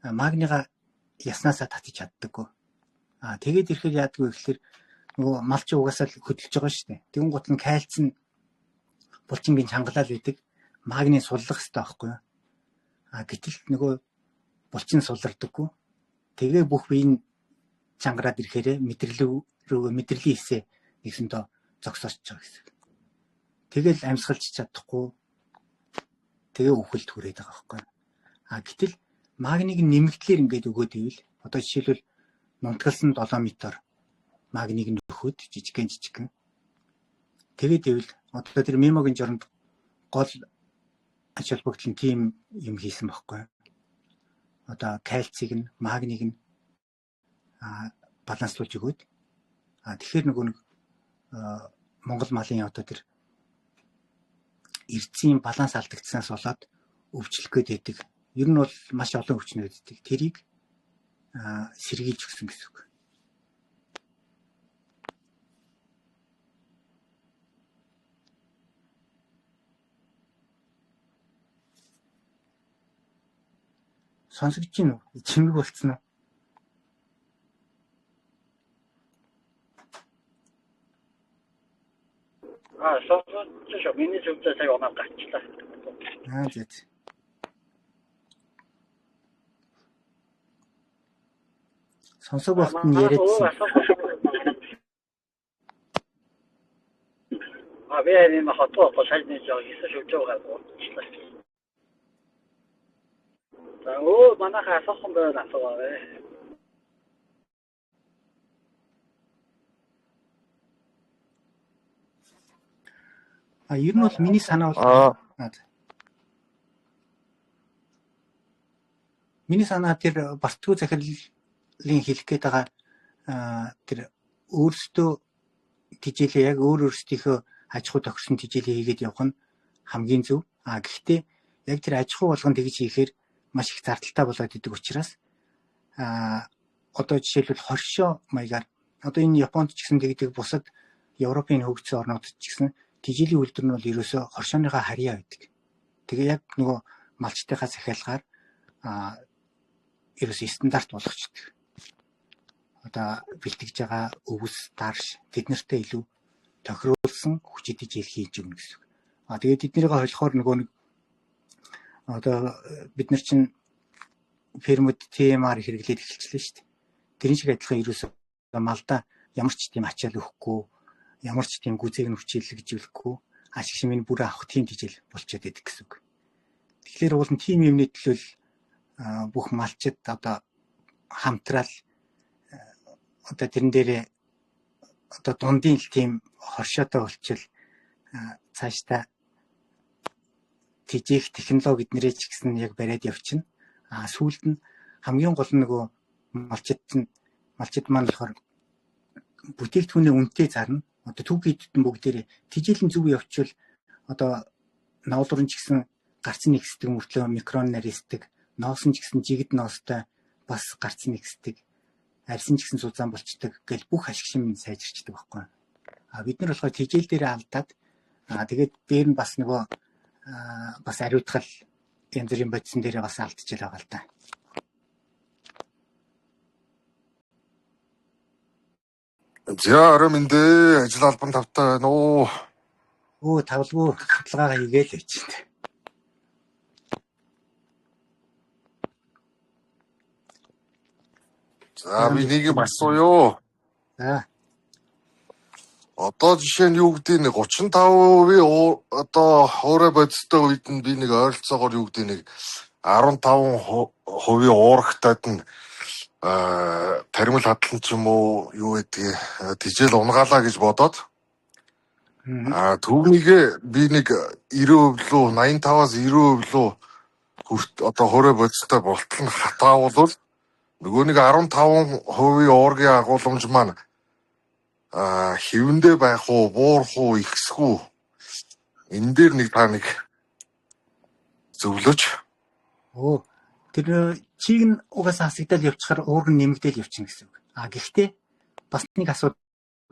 магнигаа яснаасаа татаж чаддаггүй. Тэгээд ирэхээр яадаг вэ гэхээр нөгөө мал чи угаасаа хөдөлж байгаа шүү дээ. Тэгэн гутал нь кальц нь булчингийн чангалал байдаг. Магний суллах хэрэгтэй байхгүй юу? Гэтэл нөгөө булчин суллардаггүй. Тэгээ бүх бие нь чангараад ирэхээр мэдрэлийн хэсээ нэгсэндээ зогсоосч байгаа гэсэн. Тэгэл амьсгалж чадахгүй. Тэгээ үхэлд хүрээд байгаа байхгүй. Гэтэл магниг нэмэгдлэр ингээд өгөөд ивэл одоо жишээлбэл нунтгалсан 7 м магниг нөхөд жижигхэн. Тэгээд ивэл одоо тэр мемогийн жоронд гол ач холбогдол нь тийм юм хийсэн байхгүй. Одоо кальцийг нь магниг нь баланслуулж өгөөд. Тэгэхээр нөгөө нэг Монгол малын одоо тэр эрдсийн баланс алдагдсанаас болоод өвчлөх гээд байдаг. Ер нь бол маш олон өвчнүүд байдаг. Тэрийг сэргийлж өгсөн гэсэн үг. Сонсогч чинь чимэг болцсон уу? Сонсогч миний зөвлөж сая оноо гарчлаа. Зэт. Сонсог болт нь яриадсан. Авианы хатуу гошайны жоо хийсэн шүлжөөгаа болчихлаа. За манайхаа асуусан байвал асуугаарай. Ер нь бол миний санаа бол миний санаа тэр бартгүй захирлын хэлэх гээд байгаа тэр өөрсдөө тижээлээ яг өөрсдийнхөө аж ахуй тохирсон тижээлээ хийгээд явах нь хамгийн зөв. Гэхдээ яг тэр аж ахуй болгон тэгж хийхээр маш их зардалтай болоод идэг учраас одоо жишээлбэл хоршоо маягаар одоо энэ Японд ч гэсэн тэгдэг бусад Европын хөгжсөн орнуудад ч гэсэн тижээлийн үйлдвэр нь бол ерөөсөө хоршооныхаа харьяа байдаг. Тэгээ яг нөгөө малчтайхаа захиалгаар ерөөсөө стандарт болгочдөг. Одоо бэлтгэж байгаа өвс, дарш тэднэртэй илүү тохируулсан хүчит тижээл хийж өгнө гэсэн үг. Тэгээд эднэрийг холихоор нөгөө нэг одоо бид нар чинь фермүүд TMR хэрэглээд эхэлчихлээ шүү дээ. Тэрэн шиг адилхан ерөөсөө малдаа ямар ч тийм ачаал өгөхгүй, ямар ч тийм гүзээг нь хүчилэгжүүлэхгүй, ашиг шимийн бүр авах тийм тижэл болчиход байдаг гэсэн үг. Тэгэхээр уул нь тийм юмны төлөө бүх малчид одоо хамтраал одоо тэрэн дээрээ одоо дундын л тийм хоршоотой болчихвол цаашдаа тижээх технологи эднэрээ ч гэсэн яг бариад явчихна. Сүүлд нь хамгийн гол нь нөгөө малчид маань болохоор бүтээгдэхүүний үнэтэй зарна. Одоо түүхийдтэн бүгдээрээ тижээлийн зөв явуучвал одоо ноолрон ч гэсэн гарц нэгсдэг мөртлөө микрон нарийсдаг, ноос нь ч гэсэн жигд ноостой бас гарц нэгсдэг, арьсан ч гэсэн сузаан болчдөг гэл бүх ашиг шим сайжирчдаг байхгүй. Бид нар болохоор тижээл дээрээ алдаад тэгээд дээр нь бас нөгөө бас ариутгал янз бүрийн бодисон дээрээ бас алдчихж байгаа л да. За ороймэндээ ажил албан тавтай байна уу? Тавлгүй хатлагаа хийгээл явчихсан. За би нэг юм асууё. За. Одоо жишээ нь юу гэдэг нэг 35% одоо хоорой бодистой үед нь би нэг ойролцоогоор юу гэдэг нэг 15% уурагтаад нь таримал хадлан ч юм уу юу гэдэг тижэл унгаалаа гэж бодоод Түүнийгээ би нэг 90% лөө 85-аас 90% лөө одоо хорой бодистой болтол нь хатаавал нөгөө нэг 15% уургийн агууламж маань хэвэндээ байх уу, буурах уу, ихсэх үү? Энэ дээр нэг та нэг зөвлөж. Тэр чийг нь угаасаа хасагдал явчихаар уург нь нэмэгдээл явчихна гэсэн үг. Гэхдээ бас нэг асуудал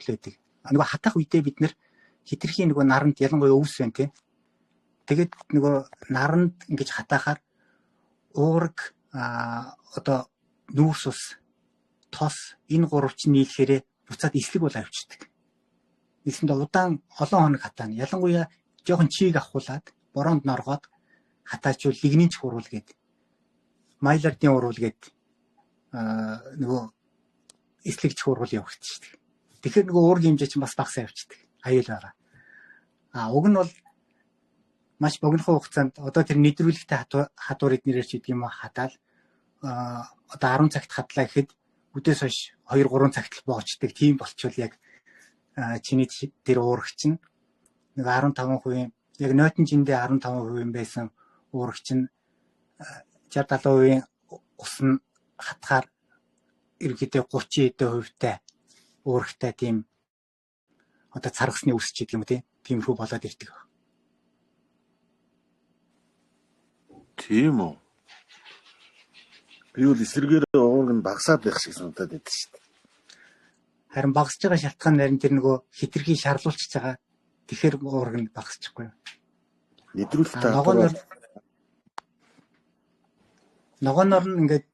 байдаг. Нөгөө хатах үедээ бид нэр хитрхийн нөгөө наранд ялангуяа өвс байна тий. Тэгээд нөгөө наранд ингэж хатаахаар уург одоо нүүрс ус тос энэ гуравч нийлэхээр буцаад эслэг бол авчирдаг. Нийлсэндээ удаан олон хоног хатаана. Ялангуяа жоохон чийг авахуулаад бороонд норгоод хатаачвал лигнинч хуруул гээд майлардын уруул гээд нөгөө эслэгч хуруул явагдаж шүү дээ. Тэгэхээр нөгөө уургийн хэмжээ чинь бас багасаа явчихдаг. Аюул байгаа. Уг нь бол маш богинохон хугацаанд одоо тэр нэвтрүүлэгтэй хадуур эднэрээр ч гэдэг юм уу хатаал одоо 10 цагт хадлаа гэхэд үдээс хойш 2-3 цагт л боочдөг. Тийм болчвол яг чиний тэр уурах чинь нэг 15% яг нойтонжиндээ 15% байсан уурах чинь 60-70% ус нь хатахаар ерөнхийдөө 30% уурахтай тийм одоо царгасны үс ч гэдэг юм уу тиймэрхүү болоод ирдэг. Тийм үү. Би бол эсрэгээр уург нь багасаад байх шиг санагдаад байдаг шүү дээ. Харин багасж байгаа шалтгаан нарийн тэр нөгөө хитрхий шаарлуулчихж байгаа. Тэгэхээр уург нь багасчихгүй. Нэвтрүүлэлтээ ногооноор нь ингээд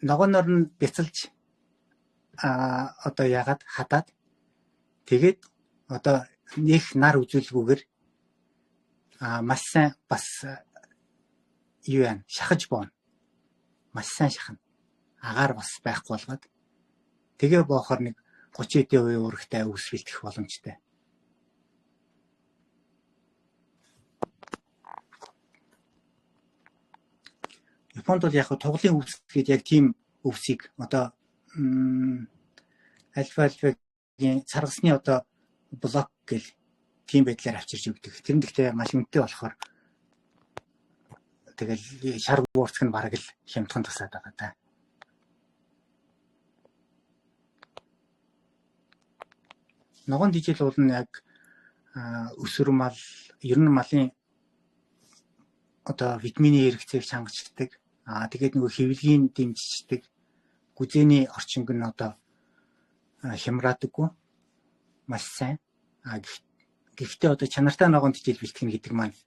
ногооноор нь бяцалж одоо яагаад хатаад тэгээд одоо нэг нар үзүүлгүүгээр маш сайн бас юу яа шахаж боон маш сайн шахна агаар бас байхгүй болгоод тэгээ боохоор нэг 30% уурагтай өвс бэлтгэх боломжтой. Японд бол яг туглын өвс гэдэг яг тийм өвсийг одоо альфа-альфагийн царгасны одоо блок гэл тийм байдлаар авчирч өгдөг. Тэр нь гэхдээ маш үнэтэй болохоор тэгэл шар буурцх нь бараг л хямдхан тусаад байгаа да. Ногоон дижил бол яг өсвөр мал ер нь малын одоо витамины хэрэгцээг чангачдаг. Тэгээд нөгөө хэвлэгийн дэмждэг. Гүзээний орчинг нь одоо хямраадаггүй. Маш сайн. Гэхдээ одоо чанартай ногоон дижил бэлтгэн гэдэг маань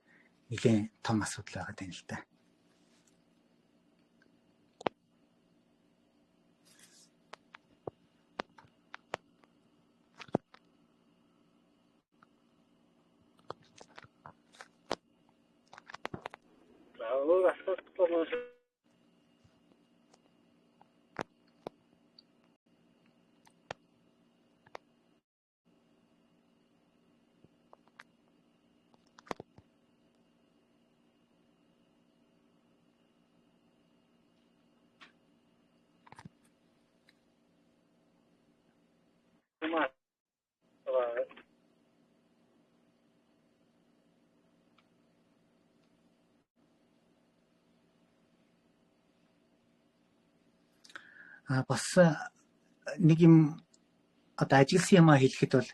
нэлээд том асуудал байгаа юм л да. Бас нэг юм одоо ажигласан юм хэлэхэд бол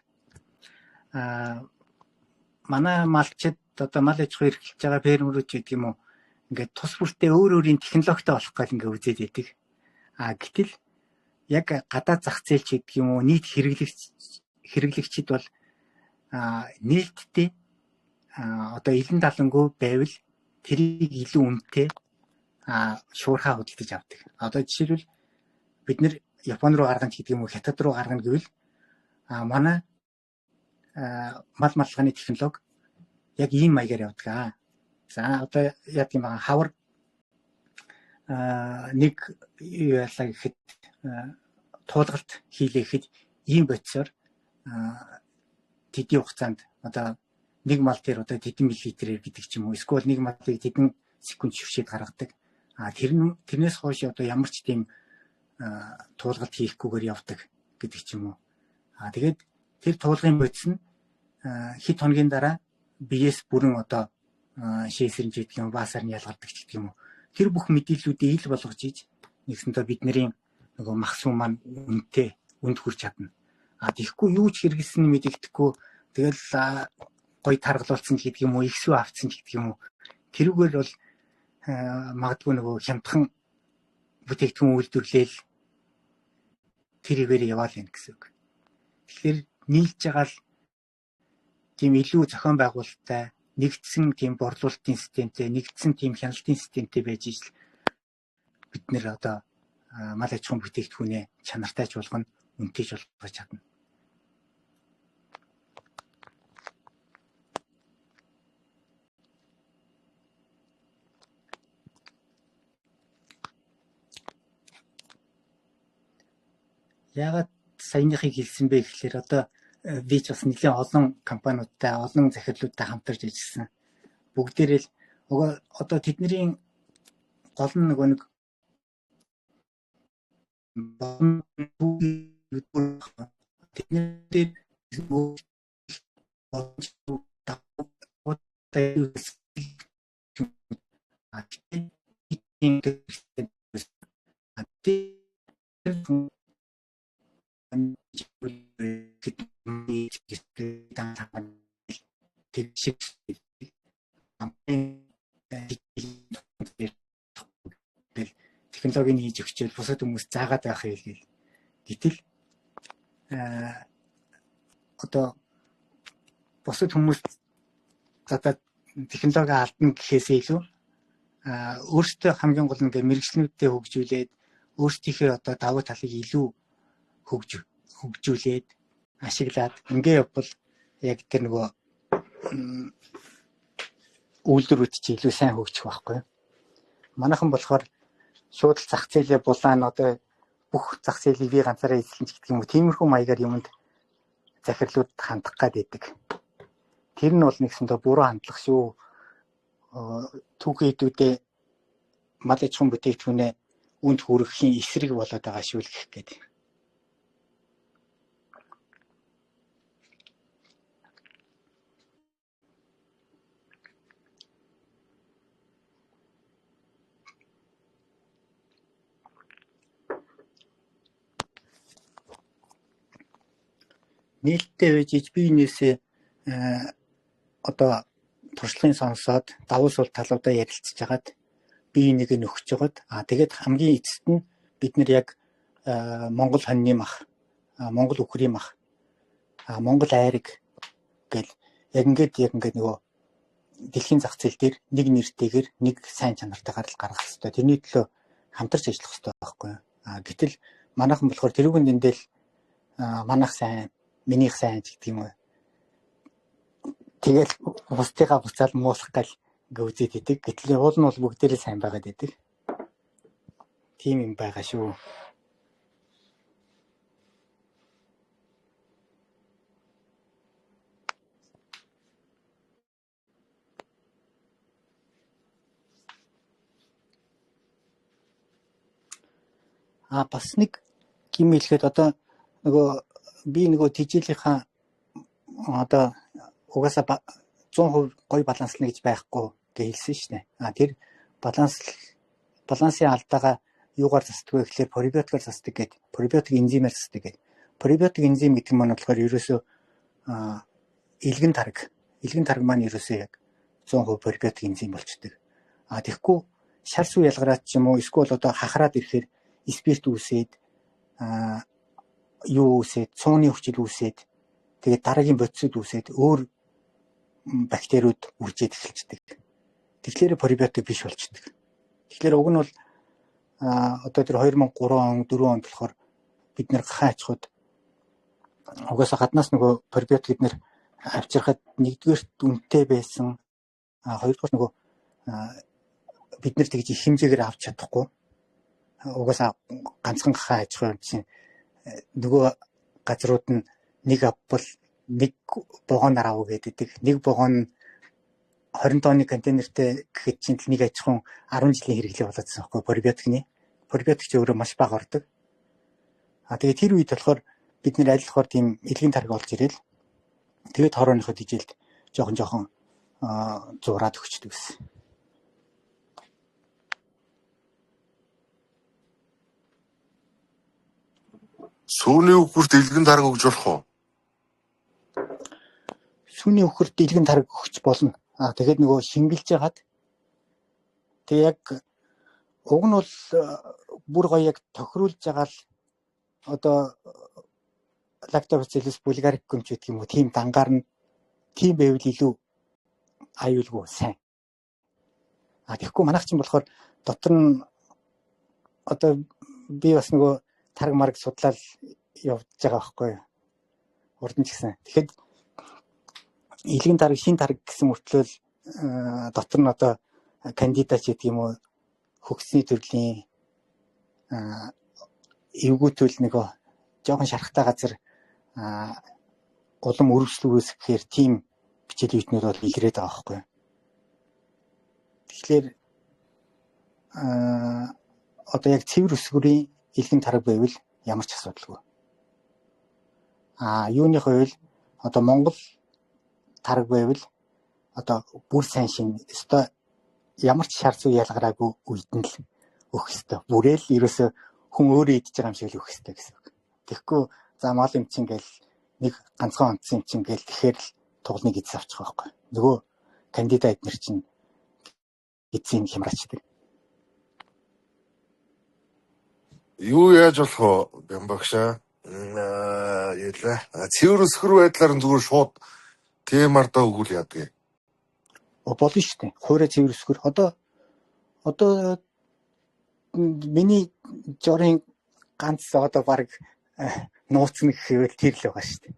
манай малчид одоо мал аж ахуй эрхлэж байгаа фермерүүд гэдэг юм уу ингээд тус бүртээ өөр өөрийн технологитой болох гал ингээд үзээд байдаг. Гэтэл яг гадаад зах зээл ч гэдэг юм уу нийт хэрэглэгчид бол нээлттэй одоо илэн талангүй байвал тэрийг илүү үнэтэй шуурхаа худалдаж авдаг. Одоо жишээлбэл бид нэр Япон руу гаргана гэдэг юм уу Хятад руу гаргана гэвэл манай мал маллагын технологи яг ийм маягаар явдаг. За одоо яг юм хавар нэг юу яалаа гэхэд туулгалт хийлээхэд ийм бодисоор тэдний хугацаанд одоо нэг мал дээр одоо тэдэн миллилитрээр гэдэг ч юм уу эсвэл нэг малыг тэдэн секунд шүвшээд гаргадаг. Тэрнээс хойш одоо ямар ч тийм туулгалт хийхгүйгээр явдаг гэдэг ч юм уу. Тэгээд тэр туулгын бодис нь хэд хоногийн дараа биеэс бүрэн одоо шээсэрнж гэдэг юм, баасаар нь ялгардаг гэдэг юм уу. Тэр бүх мэдээллүүдийг ил болгож ийж нэгсэндээ бидний нөгөө махсум маань үнд хүрч чадна. Тэгэхгүй юу ч хэрэгэлсэн мэдэгдэхгүй тэгэл гоё таргалуулсан гэдэг юм уу, ихсүү авцсан гэдэг юм уу. Тэрүүгээр бол магадгүй нөгөө хямдхан бүтээгдэхүүн үйлдвэрлээл тэрийгээр яваал юм гэсэн үг. Тэгэхээр нийлж байгаа л тийм илүү зохион байгуулалттай, нэгдсэн тийм борлуулалтын системтэй, нэгдсэн тийм хяналтын системтэй байж ижил бид нэр одоо мал аж ахуйн бүтээгдэхүүнээ чанартай ч болгоно, үнэтэй ч болгож чадна. Яагаад саяныхыг хэлсэн бэ гэхээр одоо би ч бас нэлээд олон компаниудтай, олон захирлуудтай хамтарч ажилласан. Бүгдээрээ л одоо тэдний гол нь нөгөө нэг технологийн хийж өгчөөл бусад хүмүүс заагаад байх юм гээл. Гэтэл одоо бусад хүмүүс одоо технологи алдна гэхээсээ илүү өөртөө хамгийн гол нь мэрэгчлэнүүдтэй хөгжүүлээд өөрсдийнхээ одоо давуу талыг илүү хөгжүүлээд ашиглаад ингээ явбал яг тэр нөгөө үйлдвэрүүд чи илүү сайн хөгжих байхгүй. Манайхан болохоор шууд зах зээлээ булаан одоо бүх зах зээлийг би ганцаараа эзэлнэ гэдэг юм уу. Тиймэрхүү маягаар юмд захирлууд хандах гэдэг. Тэр нь бол нэгсэндээ буруу хандлага шүү. Түүхийдүүдээ мал аж ахуйн бүтээгдэхүүнээ үнд хүргэхийн эсрэг болоод байгаа шүү л гэх гээд. Нээлттэй байж би энэсээ одоо туршлагын сонсоод давуу сул талуудаа ярилцж хагаад би энийг нөхөж жагаад тэгээд хамгийн эцэст нь бид нэр яг Монгол хоньны мах, Монгол үхрийн мах, Монгол айраг гэл яг ингээд нөгөө дэлхийн зах зээл дээр нэг нэртэйгээр нэг сайн чанартайгаар л гаргах хэрэгтэй. Тэрний төлөө хамтарч ажиллах хэрэгтэй байхгүй юу? Гэтэл манайхан болохоор тэрүүгэн дэндэл манайх сайн, минийх сайн гэдэг юм уу. Тэгэл бусдыгаа буцаал муулах гал гүзээд идэг. Гэтэл уул нь бол бүгдээрээ сайн байгаад идэг. Тийм юм байгаа шүү. Бас нэг юм хэлэхэд одоо би тижээлийнхаа одоо угаасаа 100% гоё баланслна гэж байхгүй гэж хэлсэн шүү дээ. Тэр балансын алдаага юугаар засдаг вэ гэхээр пробиотикаар засдаг гэдэг. Пробиотик энзимээр засдаг гэдэг. Пробиотик энзим гэдэг нь болохоор ерөөсөө илгэн тараг маань ерөөсөө яг 100% пробиотик энзим болчдөг. Тэгэхгүй шар сүү ялгараад ч юм уу эсвэл одоо хахараад ирэхээр спирт үүсээд цууны хүчил үүсээд тэгээд дараагийн бодисууд үүсээд өөр бактериуд үржиж эхэлждэг. Тэгэхээр пробиотик биш болчдөг. Тэгэхээр уг нь бол одоо тэр 2003 он 4 онд болохоор бид нэр гахаан аж ахуйд угаасаа гаднаас пробиотик бид нэр авчирхад нэгдүгээрт үнэтэй байсан, хоёрдугаар бид нэр тэгж их хэмжээгээр авч чадахгүй. Угаасаа ганцхан гахаан аж ахуй чинь нөгөө газрууд нь нэг авбал нэг богоноор авах гэдэг. Нэг богон 20 тонны контейнертэй гэхэд чинь нэг аж ахуйн 10 жилийн хэрэглээ болоодсан байхгүй пробиотикны. Пробиотик ч өөрөө маш бага ордог. Тэгээд тэр үед болохоор бид нэр айлхаар тийм илгийн тариг олж ирэл. Тэгээд хорооныхоо тижилд жоохон зураад өгчдөг гэсэн. Сүүний үхэрт илгэн тараг өгж болох уу? Сүүний үхэрт илгэн тариг өгч болно. Тэгээд нөгөө шингэлж ягаад тэг яг уг нь бол бүр гоё яг тохируулж байгаа л одоо Lactobacillus bulgaricum ч гэх юм уу тийм дангаар нь тийм байвал илүү аюулгүй сайн. Тэгэхгүй манайх чинь болохоор дотор нь одоо би бас нөгөө тараг марг судлаад явж байгаа байхгүй юу. Урд нь ч гэсэн. Тэгэхэд илгэн тараг, шин тараг гэсэн мөртлөө дотор нь одоо кандида ч гэдэг юм уу хөгсний төрлийн эвгүүтэл нөгөө жоохон шарахтай газар улам өргөслөгөөс гэхээр тийм бичээлийн үтнүүд бол илрээд байгаа байхгүй юу. Тэгэхээр одоо яг цэвэр өсгөрийн илгэн тараг байвал ямар ч асуудалгүй. Юуны хувьд одоо Монгол тараг байвал одоо бүр сайн шин өстой ямар ч шар зүй ялгараагүй үед нь л өгөх ёстой. Бүрэл ерөөсө хүн өөрөө идж байгаа юм шиг л өгөх ёстой гэсэн үг. Тэгэхгүй за мал эмчин гээл нэг ганцхан онцсон эмчин гээл тэгэхээр л туглныг идэж авчих байхгүй. Нөгөө кандида эднэр чинь эцсийн хямраачдаг. Юу яаж болох вэ? Бямбагшаа. Яла. Цэвэр өсгөр байдлаар зүгээр шууд темардаа өгүүл яадаг. Болно шүү дээ. Хуурай цэвэр өсгөр. Одоо миний жорын ганц одоо баг нууцны гэвэл тэр л байгаа шүү дээ.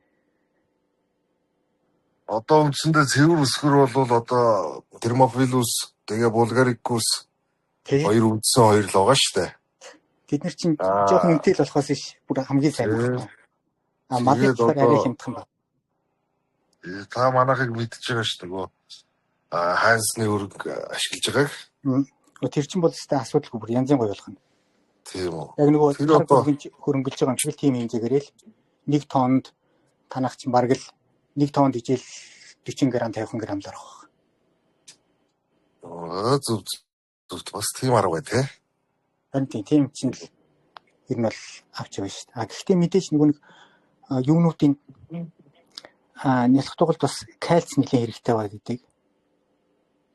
Одоо үндсэндээ цэвэр өсгөр бол одоо Thermophilus тэгээ Bulgaricus хоёр үндсэн хоёр л байгаа шүү дээ. Тэд нар чинь жоохон үнэтэй л болохоос ш бүр хамгийн сайн байна. Малын талаар арай хямдхан байна. Та манайхыг мэдчихэж байгаа шүү дээ. Хайнсны өрг ашиглаж байгааг. Тэр чинь бол өстэй асуудалгүй бүр янзын гоё болох нь. Тийм үү. Яг нөгөө хөрөнгөлж байгаа юм шиг тийм хэмжээгээр л 1 тоннд танах чинь бараг л 1 тоннд ижил 40 г 50 г л орох. Зүг бас тийм арга бай тээ. Харин тийм чинь л ер нь бол авч явна шүү дээ. Гэхдээ мэдээж нөгөө нэг юунуудын нялх тугалд бас кальц нэлээд хэрэгтэй байгаа гэдэг.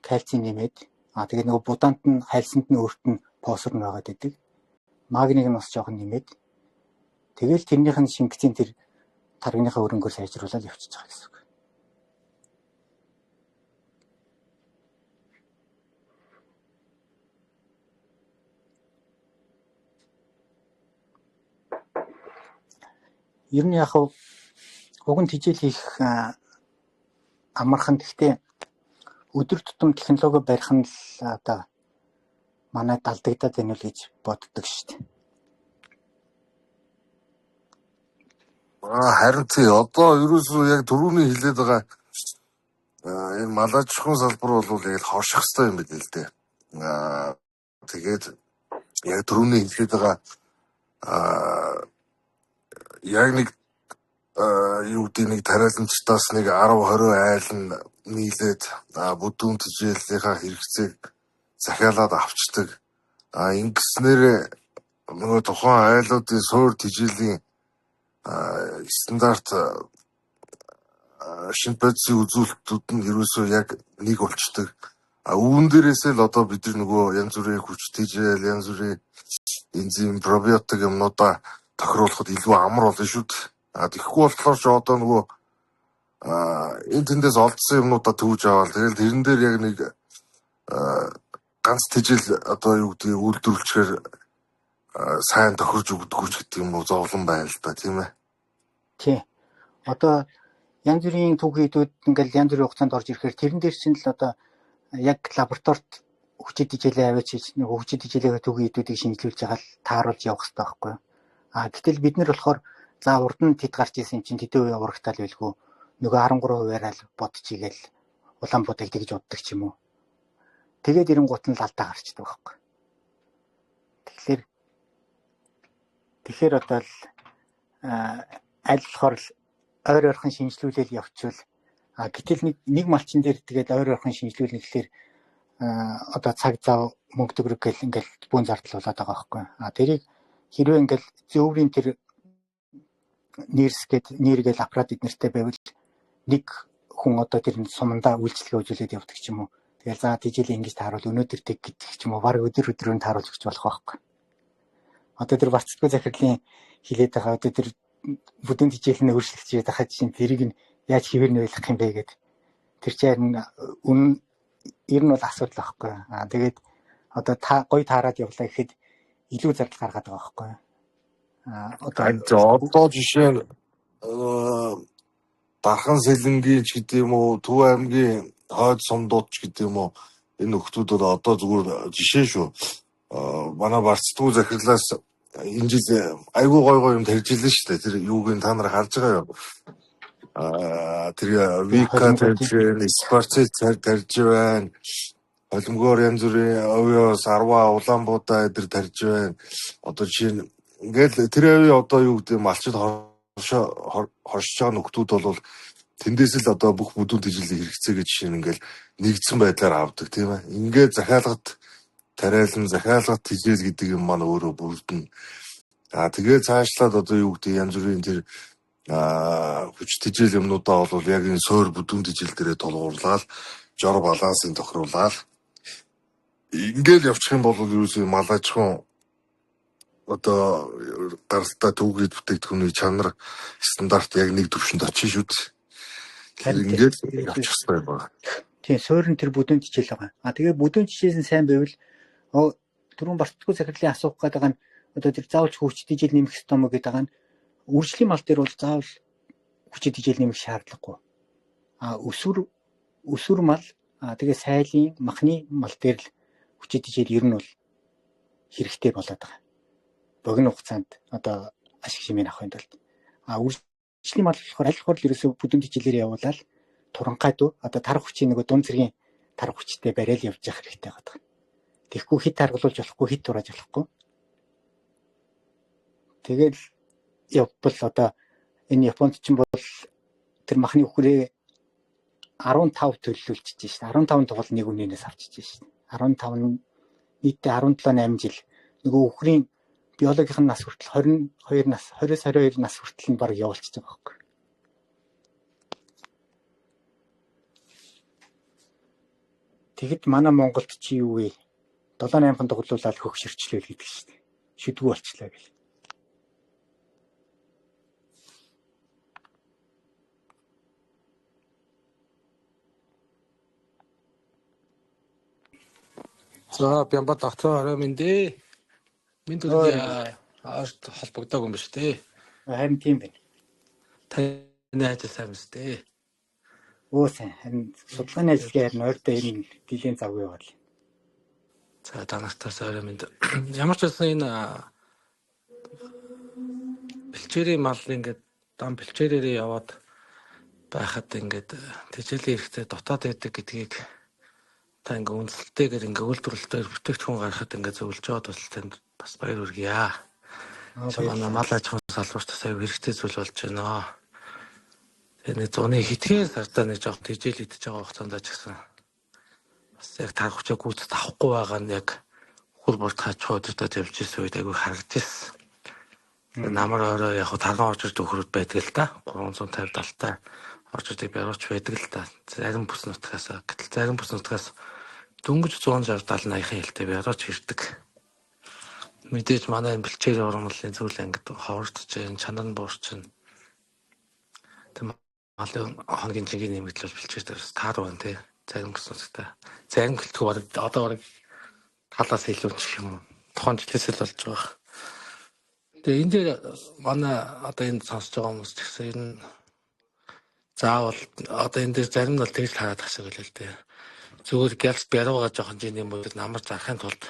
Кальцийн нэмээд тэгээд нөгөө будаанд нь хайлсанд нь өөрт нь фосфор нь байгаа гэдэг. Магнийг нь бас жоохон нэмээд тэгэл тэрнийх нь шингэцийн тэр таргиныхаа өрөнгөөр сайжруулаад явчихж байгаа гэсэн үг. Ер нь яг уг нь тижэл хийх амархан гэхдээ өдөр тутам технологи барих нь л одоо манай далдагдаад байна уу гэж боддог шүү дээ. Харин тий одоо ерөөсөө яг түрүүний хэлээд байгаа энэ малажхан салбар бол яг хоших хэрэгтэй юм байна л дээ. Тэгээд яг түрүүний хэлээд байгаа яг нэг юу гэдэг нэг тариаланчтаас нэг 10-20 айл нь нийлээд бүдүүн тижээлийнхаа хэрэгцээг захиалаад авчдаг. Ингэснээр нөгөө тухайн айлуудын суур тижээлийн стандарт шинэ бодисын үзүүлэлтүүд нь ерөөсөө яг нэг болчдөг. Үүн дээрээсээ л одоо бид нөгөө янз бүрийн хүч тижээл, янз бүрийн энзим, пробиотик юмнуудаа тохируулахад илүү амар болно шүү дээ. Тэгэхгүй болохоор ч одоо нөгөө энэ тэндээс олдсон юмнуудаа төвж аваад тэгэл тэрэн дээр яг нэг ганц тижэл одоо юу гэдэг үйлдвэрлэхээр сайн тохирж өгдөггүй ч гэдэг юм уу зовлон байна л да тийм ээ. Тий. Одоо янз бүрийн түүхийдүүд ингээл янз бүрийн хугацаанд орж ирэхээр тэрэн дээр чинь л одоо яг лабораторид хүчит тижээлээ аваач нэг хүчит тижээлээ түүхийдүүдийг шинжилүүлж байгаа л тааруулж явах хэрэгтэй байхгүй юу? Гэтэл бид нар болохоор за урд нь тэд гарч исэн юм чинь тэдэн үе урагтаал байлгүй нөгөө 13%-аар л бодчихийгээл улаан бодыг тэгж уддаг ч юм уу. Тэгээд ирэнгуут нь л алдаа гарчдаг байхгүй. Тэгэхээр одоо л аль болохоор ойр ойрхон шинжилүүлэл явуучвал гэтэл нэг малчин дээр тэгээд ойр ойрхон шинжилүүлнэ гэхэлэр одоо цаг зав мөнгө төгрөг гэл ингээл бүүн зардал болоод байгаа байхгүй. Тэрийг хэрвээ ингээл зөвөрийн тэр нэргээл аппарат эднэртэй байвал нэг хүн одоо тэр сумандаа үйлчлэгээ үзүүлээд явдаг ч юм уу. Тэгэл за тийжээлийн ингэж тааруул өнөөдөр тэг гэдэг ч юм уу. Баг өдрөөр тааруулж өгч болох байхгүй. Одоо тэр барцдаггүй захирлын хилээд байгаа одоо тэр бүдүүн тижээлний өөрчлөгдөж байгаа чинь тэрийг нь яаж хэвээр нөлөөлөх юм бэ гэдэг. Тэр чинь ер нь бол асуудал байхгүй. Тэгээд одоо гоё таарад явлаа гэхэд илүү зардал гаргаад байгаа байхгүй. Одоо жишээ нь Дархан Сэлэнгийн ч гэдэг юм уу, Төв аймгийн хойд сумдууд ч гэдэг юм уу, энэ нөхдүүд одоо зүгээр жишээ шүү. Манай барцдаггүй захирлаас энэ жил айгүй гой юм тарьж илэн шүү дээ. Тэр юуг нь та нар харж байгаа юу? Тэр Вика тарьж байна, Спарцет тарьж байна. Холимгоор янз бүрийн Овёс, Арва, Улаанбуудаа эдэр тарьж байна. Одоо жишээ нь ингээл тэр авийн одоо юу гэдэг малчид хоршиж байгаа нөхдүүд бол тэндээс л одоо бүх бүдүүн тижлийн хэрэгцээгээ жишээ нь ингээл нэгдсэн байдлаар авдаг тийм ээ. Ингээд захиалгад тариалан захиалгад тижэл гэдэг юм маань өөрөө бүрдэн. Тэгээд цаашлаад одоо юу гэдэг янз бүрийн тэр хүч тижэл юмнуудаа бол яг энэ суур бүдүүн тижэл дээрээ тулгуурлаад жор балансыг тохируулаад ингээл явчих юм бол юусэн мал аж ахуйн одоо гаралтай төвгөд бүтээгдэхүүний чанар стандарт яг нэг төвшөнд очиж шүү дээ. Тэр ингээд явчих хэрэгтэй байна. Тийм суурин тэр бүдүүн жижил байгаа. Тэгээ бүдүүн жижээс нь сайн байвал түрүүн барцдаггүй захирлын асуух гэдэг нь одоо тэр заавал хүч дижил нэмэх ёстой мó гэдэг нь үржлийн мал дээр бол заавал хүч дижил нэмэх шаардлагагүй. Өсвөр мал тэгээ сайлын махны мал дээр л хүч дижил ер нь бол хэрэгтэй болоод байгаа. Богино хугацаанд одоо ашиг шимээ авахын тулд үржлийн мал болохоор аль болохоор ерөөсөө бүдүүн тижлээр явуулаад туранхай дөө одоо тарах хүчийн нөгөө дунд зэргийн тарах хүчтэй барайл явж явах хэрэгтэй байгаа. Тэгэхгүй хит таргалуулж болохгүй, хит турааж болохгүй. Тэгэл явбал одоо энэ Японд ч бол тэр махны үхрээ 15 төлөвлөлчихэж шээ. 15 тугал нэг үнээс авчиж шээ. 15 нийтдээ 17-8 жил нөгөө үхрийн биологийн нас хүртэл 22 нас 20-22 нас хүртэл нь баг явуулчихж байгаа байхгүй. Тэгэд манай Монголд чи юу вэ? 7-8хан дуглуулаад хөгшөрчлөө гэдэг шүү дээ. Шүдгүү болчлаа гэл. За Бямбат ахтаа арай мэндэ. Минь түрүү арт холбогдоог юм ба шүү дээ. Харин тийм байна. Таны ажил сайн мэт дээ. Сайн. Харин судалгааны ажлын харин ойртой энэ дилийн завгүй бол. За танартаас арай мэнд. Ямар ч байсан энэ бэлчээрийн мал ингээд дан бэлчээрээрээ яваад байхад ингээд тэжээлийн хэрэгтэй дотоод байдаг гэдгийг та ингээ үнэлтэйгээр ингээ үйлдвэрлэлээр бүтээгдэхүүн гаргахад ингээ зөвлөж яваад бол танд бас баяр хүргье. Манай мал аж ахуйн салбарт сая хэрэгтэй зүйл болж байна. Тэгээ зуны хитгэн сартаа нэг жоох тэжээл идэж байгаа хугацаанд ч гэсэн бас яг тарах хүчээ гүйцэд авахгүй байгаа нь яг хөл бүрт хач хуудад явж ирсэн үед айгүй харагдчихсэн. Намар орой яг тарган орж ирдэг хөрөд байдаг л да. 350 далтай орж ирдэг бярууч байдаг л да. Зарим бүс нутгаас гэтэл зарим бүс нутгаас дөнгөж 160 70 80-ын хэлтэй бярууч ирдэг. Мэдээж манай бэлчээр ургамлын зүйл ангид ховордож байна, чанар нь буурчин. Тэг малын хоногийн жигийн нэмэгдэл бэлчээр дээрс таар байна тий. Зарим бүс нутгтай. Зарим гэлтгүй одоо талаас илүү ч юм тухайн жилээс л болж байгаа. Тэгээ энэ дээр манай одоо энэ сонсож байгаа хүмүүс ч гэсэн ер нь заавал одоо энэ дээр зарим нь бол тэгж хараад тасаг байлаа л дээ. Зүгээр гэлс бяруугаа жоохон жиний мөдөд намар зарахын тулд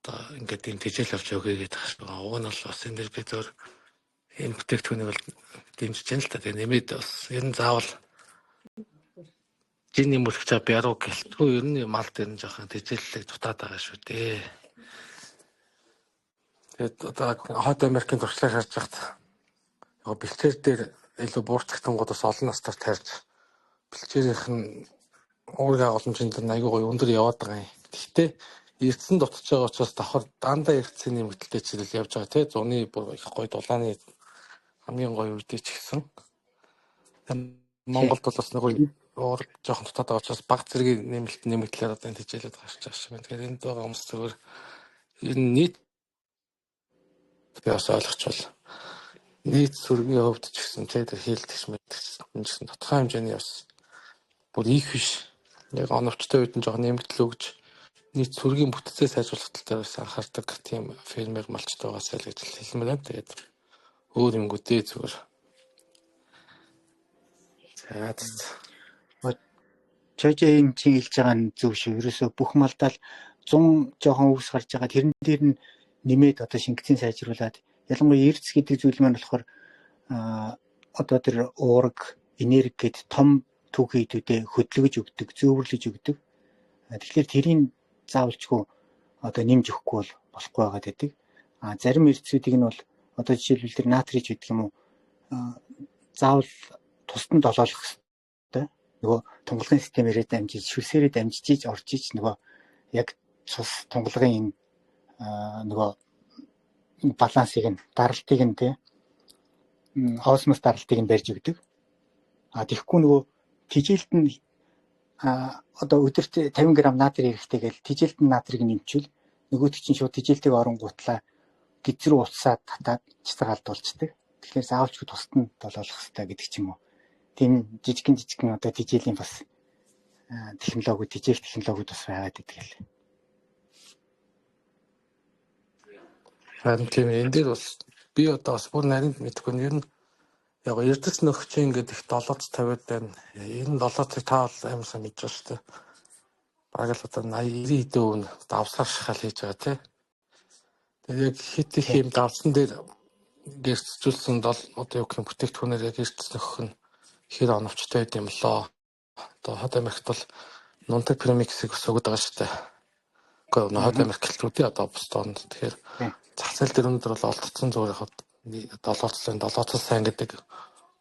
одоо ингээд энэ тэжээл авч өгье гэдэг байгаа. Уг нь бол бас энэ дээр би зөвөр энэ бүтээгдэхүүнийг бол дэмжиж байна л та. Тэгээ нэмээд бас ер нь заавал жиний мөлөгч бяруу гэлтгүй ер нь мал дээр нь жоохон тэжээллийг дутаад байгаа шүү дээ. Тэгээд одоо Хойд Америкийн туршлагыг харж байхад яг бэлчээр дээр илүү буурцагтангуудаас олон настар тарьж бэлчээрийнх нь уургийн агуулмжинд айгүй гоё өндөр яваад байгаа юм. Гэхдээ эрдсэн дутж байгаа учраас давхар дандаа эрдсэн нэмэгдэлтэй чирэл явж байгаа тий. Зуны бүр их гоё дулааны хамгийн гоё үедээ ч гэсэн. Монголд бол бас нэг уур жоохон дутаад байгаа учраас баг зэргийн нэмэгдлээр одоо энэ хичээлээд гарч байгаа шиг байна. Тэгэхээр энд байгаа хүмүүс зөвхөн энэ нийт бас ойлгочвол нийт сүргийн хувьд ч гэсэн тэр хийлдэгч мэдгэсэн энэ гэсэн тодорхой хэмжээний бас бүр их биш. Яг оновчтой үед нь жоохон нэмэгдэл өгж нийт сүргийн бүтцээ сайжруулах тал дээр бас анхаардаг тийм фермер малчтай байгаасай л гэж хэлмээр байна. Тэгээд өөр юмгүүдээ зүгээр. За Чойжийн чинь хэлж байгаа нь зөв шүү. Ерөөсө бүх малдаал 100 жоохон өвс гарч байгаа. Тэрэн дээр нь нэмээд одоо шингэцэн сайжруулад ялангуяа эрдэс гэдэг зүйл маань болохоор одоо тэр уураг, энерги гэд том түүхийдүүдэд хөдөлгөж өгдөг, зөөвөрлөж өгдөг. Тэгэхээр тэрийг заавалчгүй одоо нэмж өгөхгүй бол болохгүй байгаад байдаг. Зарим эрдэсүүдийг нь бол одоо жишээлбэл тэр натрич гэдэг юм уу заавал тусдан долоолох хэрэгтэй. Нөгөө тунгалгын системээрээ дамжиж, шүлсээрээ дамжиж орж иж нөгөө яг цус тунгалгын нөгөө балансыг нь даралтыг нь тий осмос даралтыг нь барьж өгдөг. Тэгэхгүй нөгөө тижээлт нь одоо өдөрт 50 г натрий хэрэгтэй гэж тижээлт нь натрийг нэмчихвэл нөгөөт чинь шууд тижээлтийг оронгуутлаа гизрүү уцсаад татаад цэцгаалд болчдөг. Тэгэхээр заавалчгүй тусдан долоолох хэрэгтэй гэдэг ч юм уу. Тийм жижигэн одоо тижээлийн бас технологи, тижээх технологиуд бас байгаад байдаг л. Харин тийм энэ дээр бас би одоо бас бүр нарийн мэдэхгүй нэр нь яг эрдэс нөхчийн гэдэг их 750-аад байна. Энэ 700-ыг та бол амар сайн мэдж байгаа шүү дээ. Бараг л одоо 80-90 хэдэн өвн давсаар шахал хийж байгаа тий. Тэгээд яг хит их юм давсан дээр гэрцүүлсэн одоо юу гэх юм бүтээгдэхүүнээр яг эрдэс нөхөх нь хэр оновчтой байд юм лоо. Одоо Хот Америкт бол нунтаг премиксийг өсгөөд байгаа шүү дээ. Гэхдээ Хот Америк гэлтүүдээ одоо бостоонд тэгэхээр зах зээл дээр өнөөдөр бол олдсон зүгээр хад 700 сайн гэдэг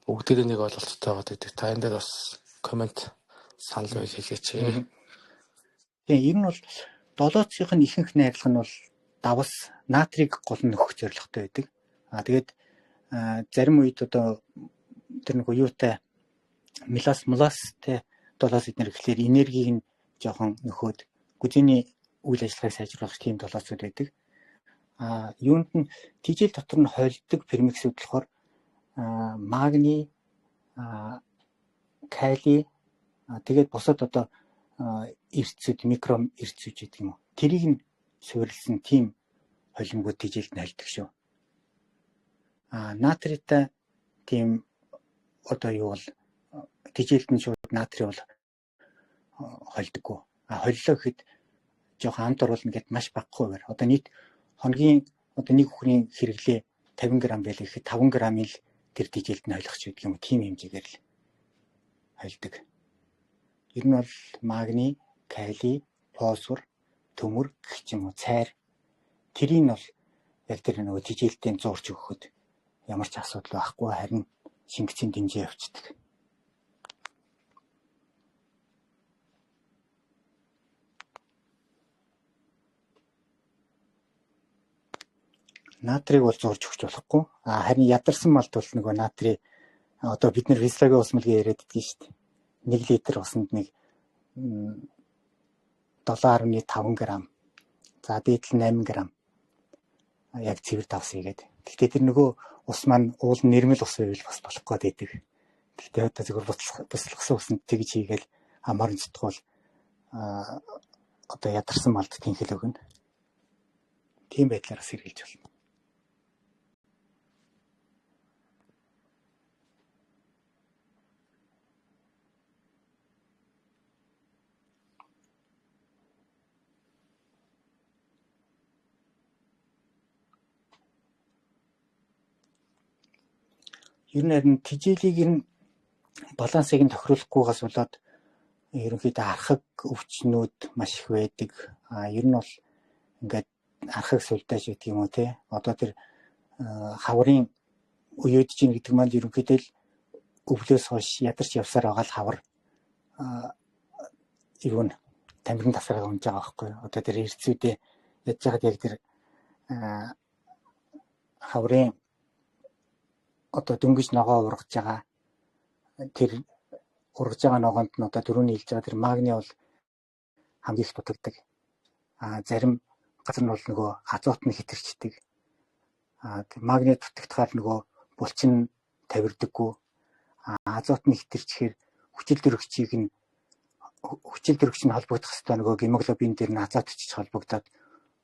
бүгдээрээ нэг ойлголттой байгаа гэдэг. Та энэ дээр бас комент санал бай хийгээч. Тийм ер нь бол 700-ын ихэнх найрлага нь бол давс натрийг гол нь нөхөх зорилготой байдаг. Тэгээд зарим үед одоо тэр нэг юутай муластай 700 эднэр гэхлээр энергийг нь жоохон нөхөөд гүзээний үйл ажиллагааг сайжруулах тийм 700 байдаг. Юунд нь тижэл дотор нь хойлдог пермиксүүд болохоор магний, кали тэгээд бусад одоо эрдцүүд, микро эрдцүүд гэдэг юм уу. Тэрийг нь суурилсан тийм холимгууд тижэлд нь хойлдог шүү. Натритай тийм одоо юу бол тижэлд нь шууд натри бол хойлдоггүй. Холлоо гэхэд жоохон амт оруулна гэд маш багагүй байр. Одоо нийт хоногийн одоо нэг үхрийн хэрэглээ 50 г байлаа гэхэд 5 г-ийн л тэр тижэлд нь хойлох ч гэдэг юм уу. Тийм хэмжээгээр л хойлдог. Ер нь бол магний, кали, фосфор, төмөр гэх юм уу цайр тэрийг нь бол яг тэр нөгөө тижэлтийн зурж өгөхөд ямар ч асуудал байхгүй харин шингэцэн дэмжээ явцдаг. Натрийг бол зурж өгч болохгүй. Харин ядарсан малд бол нөгөө натри одоо бид нэр физиологийн ус мэлгээ яриад идэгэн шүү дээ. 1 литр усанд нэг 7.5 г. За дээдл 8 г. Яг цэвэр давс игээд. Гэхдээ тэр нөгөө ус маань уул нэрмэл ус байвал бас болох гээд байдаг. Гэхдээ одоо зөвхөн буслахсан усанд тэгж хийгээл амарын цутгуул одоо ядарсан малд тэнхэл өгнө. Тийм байдлаар бас хэрэгжилж болно. Ер нь харин тижээлийг нь балансыг нь тохируулахгүйгээс болоод ерөнхийдөө архаг өвчнүүд маш их байдаг. Ер нь бол ингээд архаг сулдаж гэдэг юм уу те. Одоо тэр хаврын уяодж ийн гэдэг маань ерөнхийдөө л өвлөөс хойш ядарч явсаар байгаа л хавар юу н тамирын тасараа унж байгаа байхгүй. Одоо тэр эрцүүдээ ядж байгаад яг тэр хаврын одоо дөнгөж ногоо ургаж байгаа тэр ургаж байгаа ногоонд нь одоо дөрөвний хэлж байгаа тэр магний бол хамгийн их дутагддаг. Зарим газар нь бол нөгөө азот нь хэтэрчдэг. Магний дутагдахаар нөгөө булчин тавирдаггүй. Азот нь хэтэрчхээр хүчил төрөгчийг нь холбогдох хэвээр нөгөө гемоглобин дээр нь азот чиж холбогдоод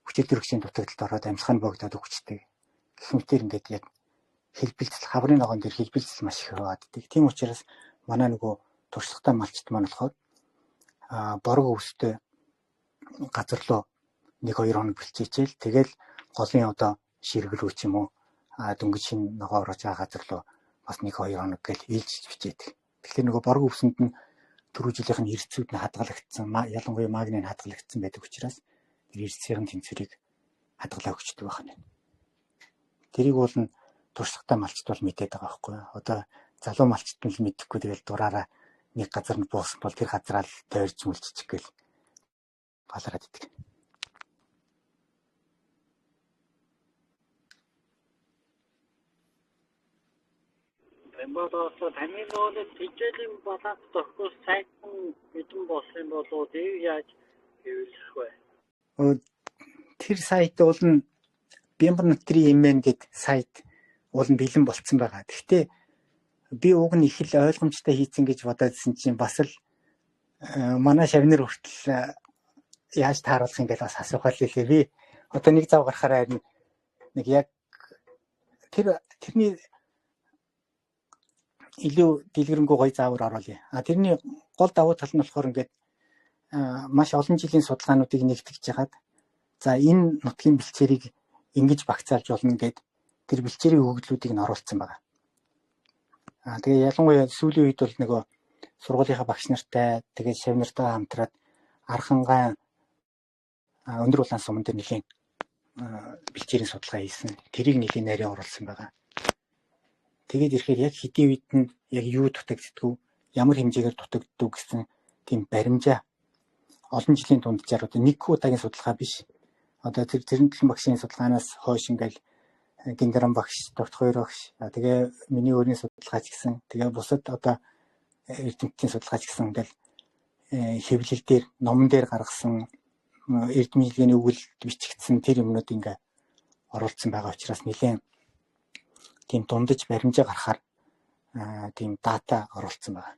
хүчил төрөгчийн дутагдалд ороод амьсгал нь богдоод өгчдөг. Гэх мэтээр ингээд яг хэлбэлцэл хаврын ногоон дээр хэлбэлцэл маш их явааддаг. Тийм учраас манай нөгөө туршлагатай малчт маань болохоор борог өвстэй газар руу 1-2 хоног бэлчээчээл тэгэл голын одоо ширгэл рүү ч юм уу дөнгөж шин ногоо орож байгаа газар руу бас 1-2 хоног гэл ээлжиж бичээдэг. Тэгэхээр нөгөө борог өвсөнд нь түрүү жилийнх нь эрцүүд нь хадгалагдсан, ялангуяа магний нь хадгалагдсан байдаг учраас тэр эрцийн тэнцвэрийг хадгалаа өгчдөг байна. Тэрийг бол туршлагатай малчт бол мэдээд байгаа байхгүй юу. Одоо залуу малчт нь л мэдэхгүй тэгэл дураараа нэг газар нь буусан бол тэр газараа л тойрч мүлжчих гээл галараад идэг. Эмбодоос таны нөөц тэжээлийн баланс тохиос сайхан мэдэн болсон болоо тэр яаж хэвлэх вэ? Тэр сайт бол Bimber.mn гэдэг сайт бол бэлэн болцсон байгаа. Гэхдээ би уг нь их л ойлгомжтой хийцэн гэж бодоодсэн чинь бас л манай шавнар хүртэл яаж тааруулах юм гэж бас асуухаар лээ. Би одоо нэг зав гарахаараа харин нэг яг тэрний илүү дэлгэрэнгүй гоё заавар оруулъя. Тэрний гол давуу тал нь болохоор ингээд маш олон жилийн судалгаануудыг нэгтгэж жагаад за энэ нутгийн бэлчээрийг ингэж багцаалж болно гэд тэр бэлчээрийн өгөгдлүүдийг нь оруулсан байгаа. Тэгээ ялангуяа сүүлийн үед бол нөгөө сургуулийнхаа багш нартай тэгээ шав нартайгаа хамтраад архангаа өндөр улаан суман дээр нэлийн бэлчээрийн судалгаа хийсэн. Тэрийг нэлийн нарийн оруулсан байгаа. Тэгээд ирэхээр яг хэдийн үед нь яг юу дутагддгүү, ямар хэмжээгээр дутагддгүү гэсэн тийм баримжаа олон жилийн дунджаар одоо нэг удаагийн судалгаа биш. Одоо тэр Тэрндлэн багшийн судалгаанаас хойш ингээл Гиндаран багш, Тогтхойр багш, тэгээ миний өөрийн судалгаач гэсэн, тэгээ бусад одоо эрдэмтдийн судалгаач гэсэн ингээл хэвлэл дээр, номон дээр гаргасан эрдэмтдийн өгүүлэлт бичигдсэн тэр юмнууд ингээ оруулсан байгаа учраас нэлээд тийм дундаж баримжаа гарахаар тийм дата оруулсан байгаа.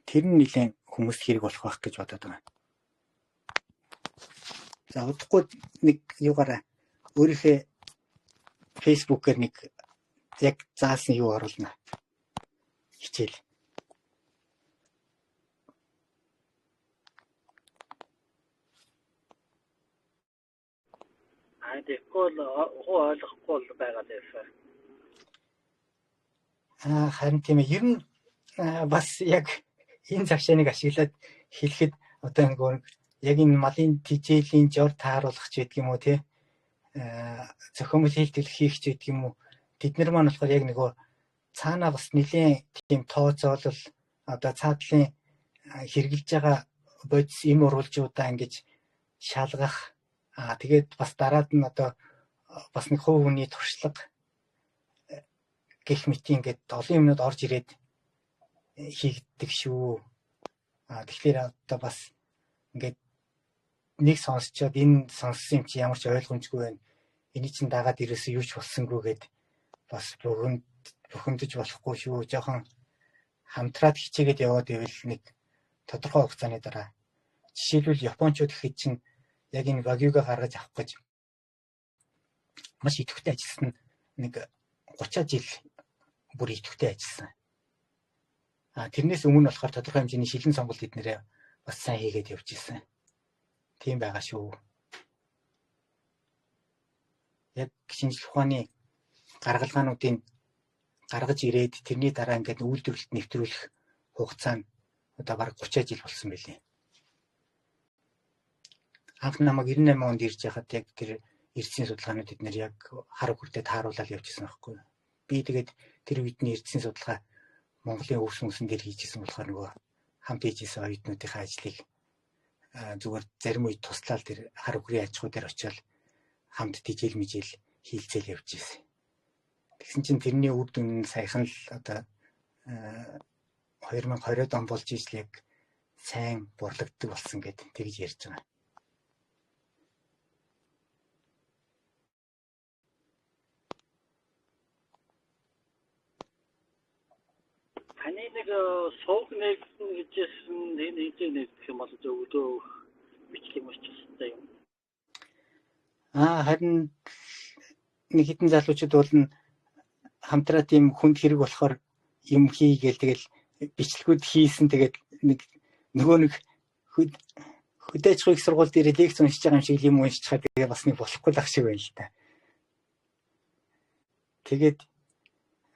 Тэр нь нэлээд хүмүүст хэрэг болох байх гэж бодоод байгаа. За удахгүй нэг юугаараа өөрийнхөө Facebook-ээр нэг яг заасан юу оруулна. Хичээл. Тэгэхгүй ойлгохгүй байгаа дээсээ. Харин тийм ээ. Ер нь бас яг энэ завшааныг ашиглаад хэлэхэд одоо нэг яг энэ малын тижээлийн жор тааруулах ч гэдэг юм уу тий. Зохиомжтой хэлтгэлэх хийх ч гэдэг юм уу. Тэд нар маань болохоор яг нөгөө цаанаа бас нэлийн тийм тооцоолол одоо цаадлын хэрэгжилж байгаа бодис им урвалжуудаа ингэж шалгах. Тэгээд бас дараад нь одоо бас нэг хувь хүний туршлага гэх мэт ингээд олон юмнууд орж ирээд хийгддэг шүү. Тэгэхээр одоо бас ингээд нэг сонсчоод энэ сонссон юм чи ямар ч ойлгомжгүй байна. Эний чинь дагаад ирээсээ юу ч болсонгүй гэд бас бухимдаж болохгүй шүү. Жохон хамтраад хичээгээд яваад ивэл нэг тодорхой хугацааны дараа. Жишээлбэл Япончууд гэхэд чинь яг энэ вагюга гаргаж авах гэж маш идэвхтэй ажилласан нэг 30 жил бүр идэвхтэй ажилласан. Тэрнээс өмнө болохоор тодорхой хэмжээний шилэн сонголт эднэрээ бас сайн хийгээд явж ирсэн. Тийм байгаа шүү. Яг шинжлэх ухааны гаргалгаануудыг гаргаж ирээд тэрний дараа ингээд үйлдвэрлэлд нэвтрүүлэх хугацаа нь одоо бараг 30 жил болсон байлээ. Анх намайг 98 онд ирж байхад яг тэр эрдсийн судалгаанууд эднэр яг хар хүрдээ тааруулаад явж ирсэн байхгүй юу. Би тэгээд тэр үедний эрдэнэсийн судалгаа Монголын өвс мөсөн дээр хийжсэн болохоор нөгөө хамт хийжсэн оюутнуудынхаа ажлыг зүгээр зарим үед туслаад тэр хар үгрийн аж ахуй дээр очиод хамт тижэл мижэл хийлцэл явж ирсэн. Тэгсэн чинь тэрний үр дүн саяхан л одоо 2020 он болж ижил яг сайн бурлагддаг болсон гэдэг тэгж ярьж байгаа. Таны нэг сууг нэгэн гэжсэн энэ нэг юм бол зөвлөө бичлэг мөчсөнтэй юм. Харин нэг хэдэн залуучууд бол хамтраа тийм хүнд хэрэг болохоор юм хийгээл тэгэл бичлэгүүд хийсэн тэгээд нэг нөгөө нэг хөдөөж их сургууль дээр лекц уншиж байгаа юм шиг юм уншиж чад тэгээ бас нэг болохгүй л ах шиг байна л та. Тэгээд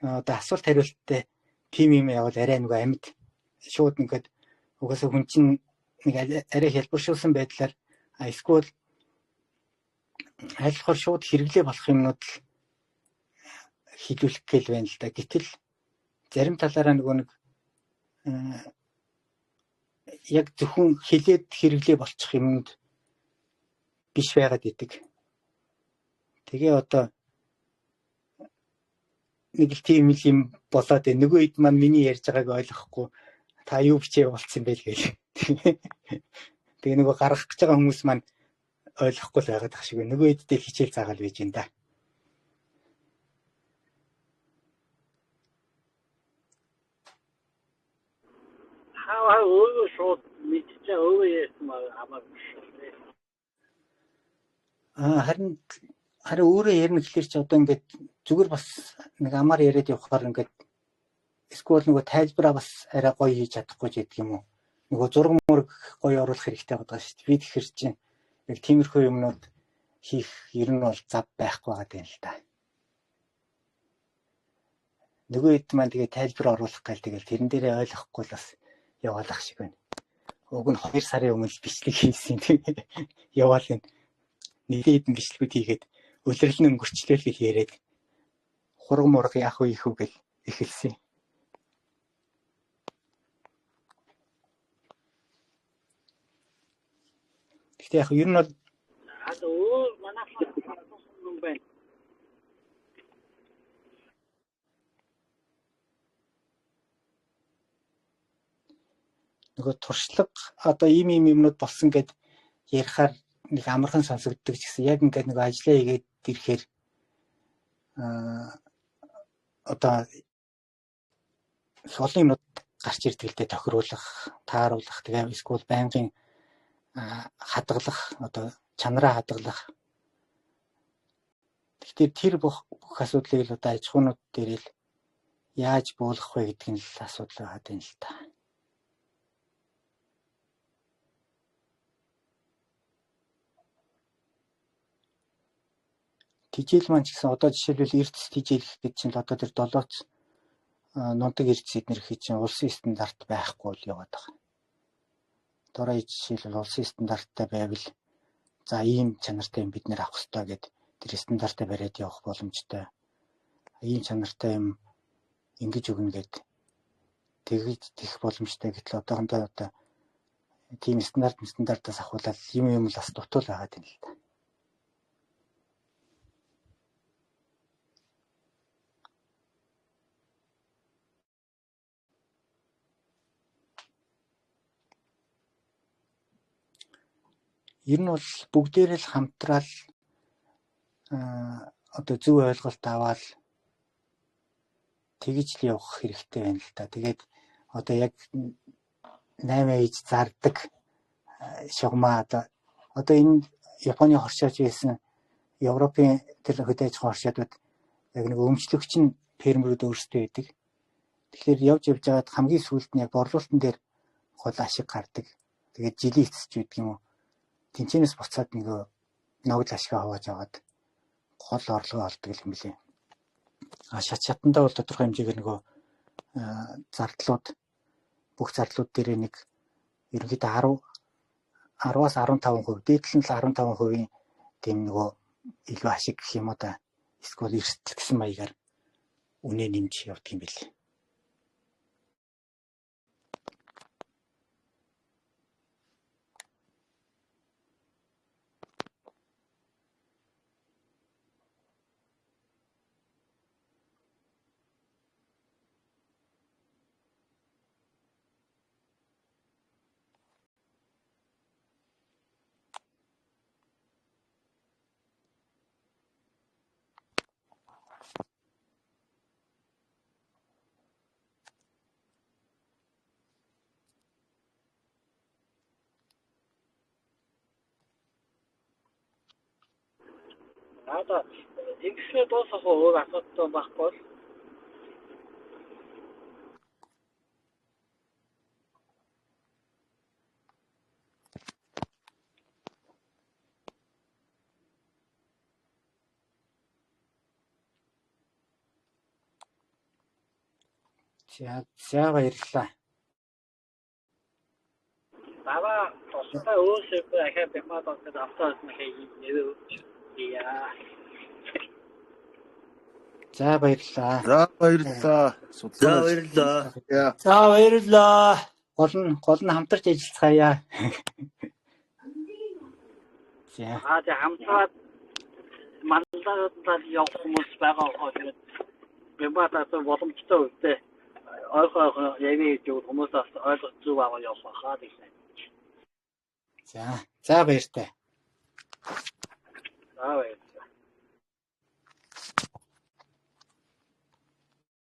одоо асуулт хариулттай тим юм явал арай нөгөө амьд шууд ингээд угаасаа хүн чинь нэг арай хэлбэршүүлсэн байдлаар эсвэл айлхаар шууд хэрэглээ болох юмнууд л хилүүлэх гээл байна л да. Гэтэл зарим талаараа нөгөө нэг яг зөвхөн хилээд хэрэглээ болчих юмд биш байгаад идэг. Тэгээ одоо нэг л тийм юм болоод нөгөө хэд маань миний ярьж байгааг ойлгохгүй та юу бичээ болцсон бэ л гээл. Тэгээ нөгөө гаргах гэж байгаа хүмүүс маань ойлгохгүй л байгаад ах шиг байна. Нөгөө хэдтэй хичээл заагаал байж энэ да. Өөрөө шууд мэдчихээ өөрөө ярьсан амарч. Харин өөрөө ярина гэхэлэр чи одоо ингээд зүгээр бас нэг амаар яриад явахаар ингээд эсвэл нөгөө тайлбараа бас арай гоё хийж чадахгүй ч гэдэг юм уу. Нөгөө зураг мураг гоё оруулах хэрэгтэй байгаа шүү дээ. Би тэгэхэр чинь яг тиймэрхүү юмнууд хийх ер нь бол зав байхгүй байгаа юм л да. Нөгөө хэд маань тэгээ тайлбар оруулах гал тэгэл тэрэн дээрээ ойлгохгүй л бас яваалах шиг байна. Уг нь 2 сарын өмнө бичлэг хийсэн тэгээ яваал энэ нийлээд бичлэгүүд хийгээд улирлын өнгөрчлөлийг яриад хураг мураг яах вэ их үг гэл эхэлсэн. Гэхдээ яг ер нь бол манай юм байна. нөгөө туршлага одоо ийм юмнууд болсон гэд ярихаар нэг амархан сонсогддог ч гэсэн яг ингээд нэг ажиллаа хийгээд ирэхээр одоо олон юмнууд гарч ирдэг л дээ, тохируулах, тааруулах, тэгээ эсвэл байнгын хадгалах, одоо чанараа хадгалах. Гэхдээ тэр бүх асуудлыг л одоо аж ахуйнууд дээр л яаж буулгах вэ гэдэг нь л асуудал байгаа юм л та. Тижэл маань ч гэсэн одоо жишээлбэл эрдэс тижэл гэдэг чинь одоо тэр 7-ц нундаг эрдэс эднэр хий чинь улсын стандарт байхгүй л яваад байгаа. Дорой жишээлбэл улсын стандарттай байвал за ийм чанартай юм бид нэр авах хэрэгтэй гэд тэр стандартаа бариад явах боломжтой. Ийм чанартай юм ингэж өгнө гэд тэгж тех боломжтой гэтэл одоохондоо одоо тийм стандартаас ахуулаад юм л бас дутуул байгаа юм л та. Ер нь бол бүгдээрээ л хамтраал одоо зөв ойлголт аваад тэгж л явах хэрэгтэй байна л да. Тэгээд одоо яг 8 ээж зардаг шугамаа одоо энэ Японы хоршооч байсан Европын тэр хөдөө аж ахуйн хоршоодууд яг нэг өмчлөгч нь фермерүүд өөрсдөө байдаг. Тэгэхээр явж байгаад хамгийн сүүлд нь яг борлуулалтын дээр гол ашиг гардаг. Тэгээд жилийн эцэж байдаг юм уу? Тэнцэнээс буцаад нэг ногд ашиг хавааж аваад гол орлого олдог юм билээ. Шатандаа бол тодорхой хэмжээгээр нөгөө зардлууд бүх зардлууд дээр нэг ерөнхийдөө 10-аас 15%, дээдлэн л 15% тийм нөгөө илүү ашиг гэх юм уу да. Эсвэл эрсдэл гэсэн маягаар үнэ нэмж явдаг юм бэл. Надаа ингэснээр дуусах өөр асуудал байхгүй бол За баярлалаа. Бaba тусдаа өөрсдөө ахаа бямаад аваад автаад нэр яа. За баярлалаа. За баярлалаа. За баярлалаа. За баярлалаа. Гол нь хамтарч ажиллацгаая. За. За хамтраад мандалаад явах хүмүүс байгаа хөөе. Бямаад боломжтой үедээ ойрхон явж явах хүмүүсээс ойлгож зүг аваа явах хаа гэсэн. За баяртай.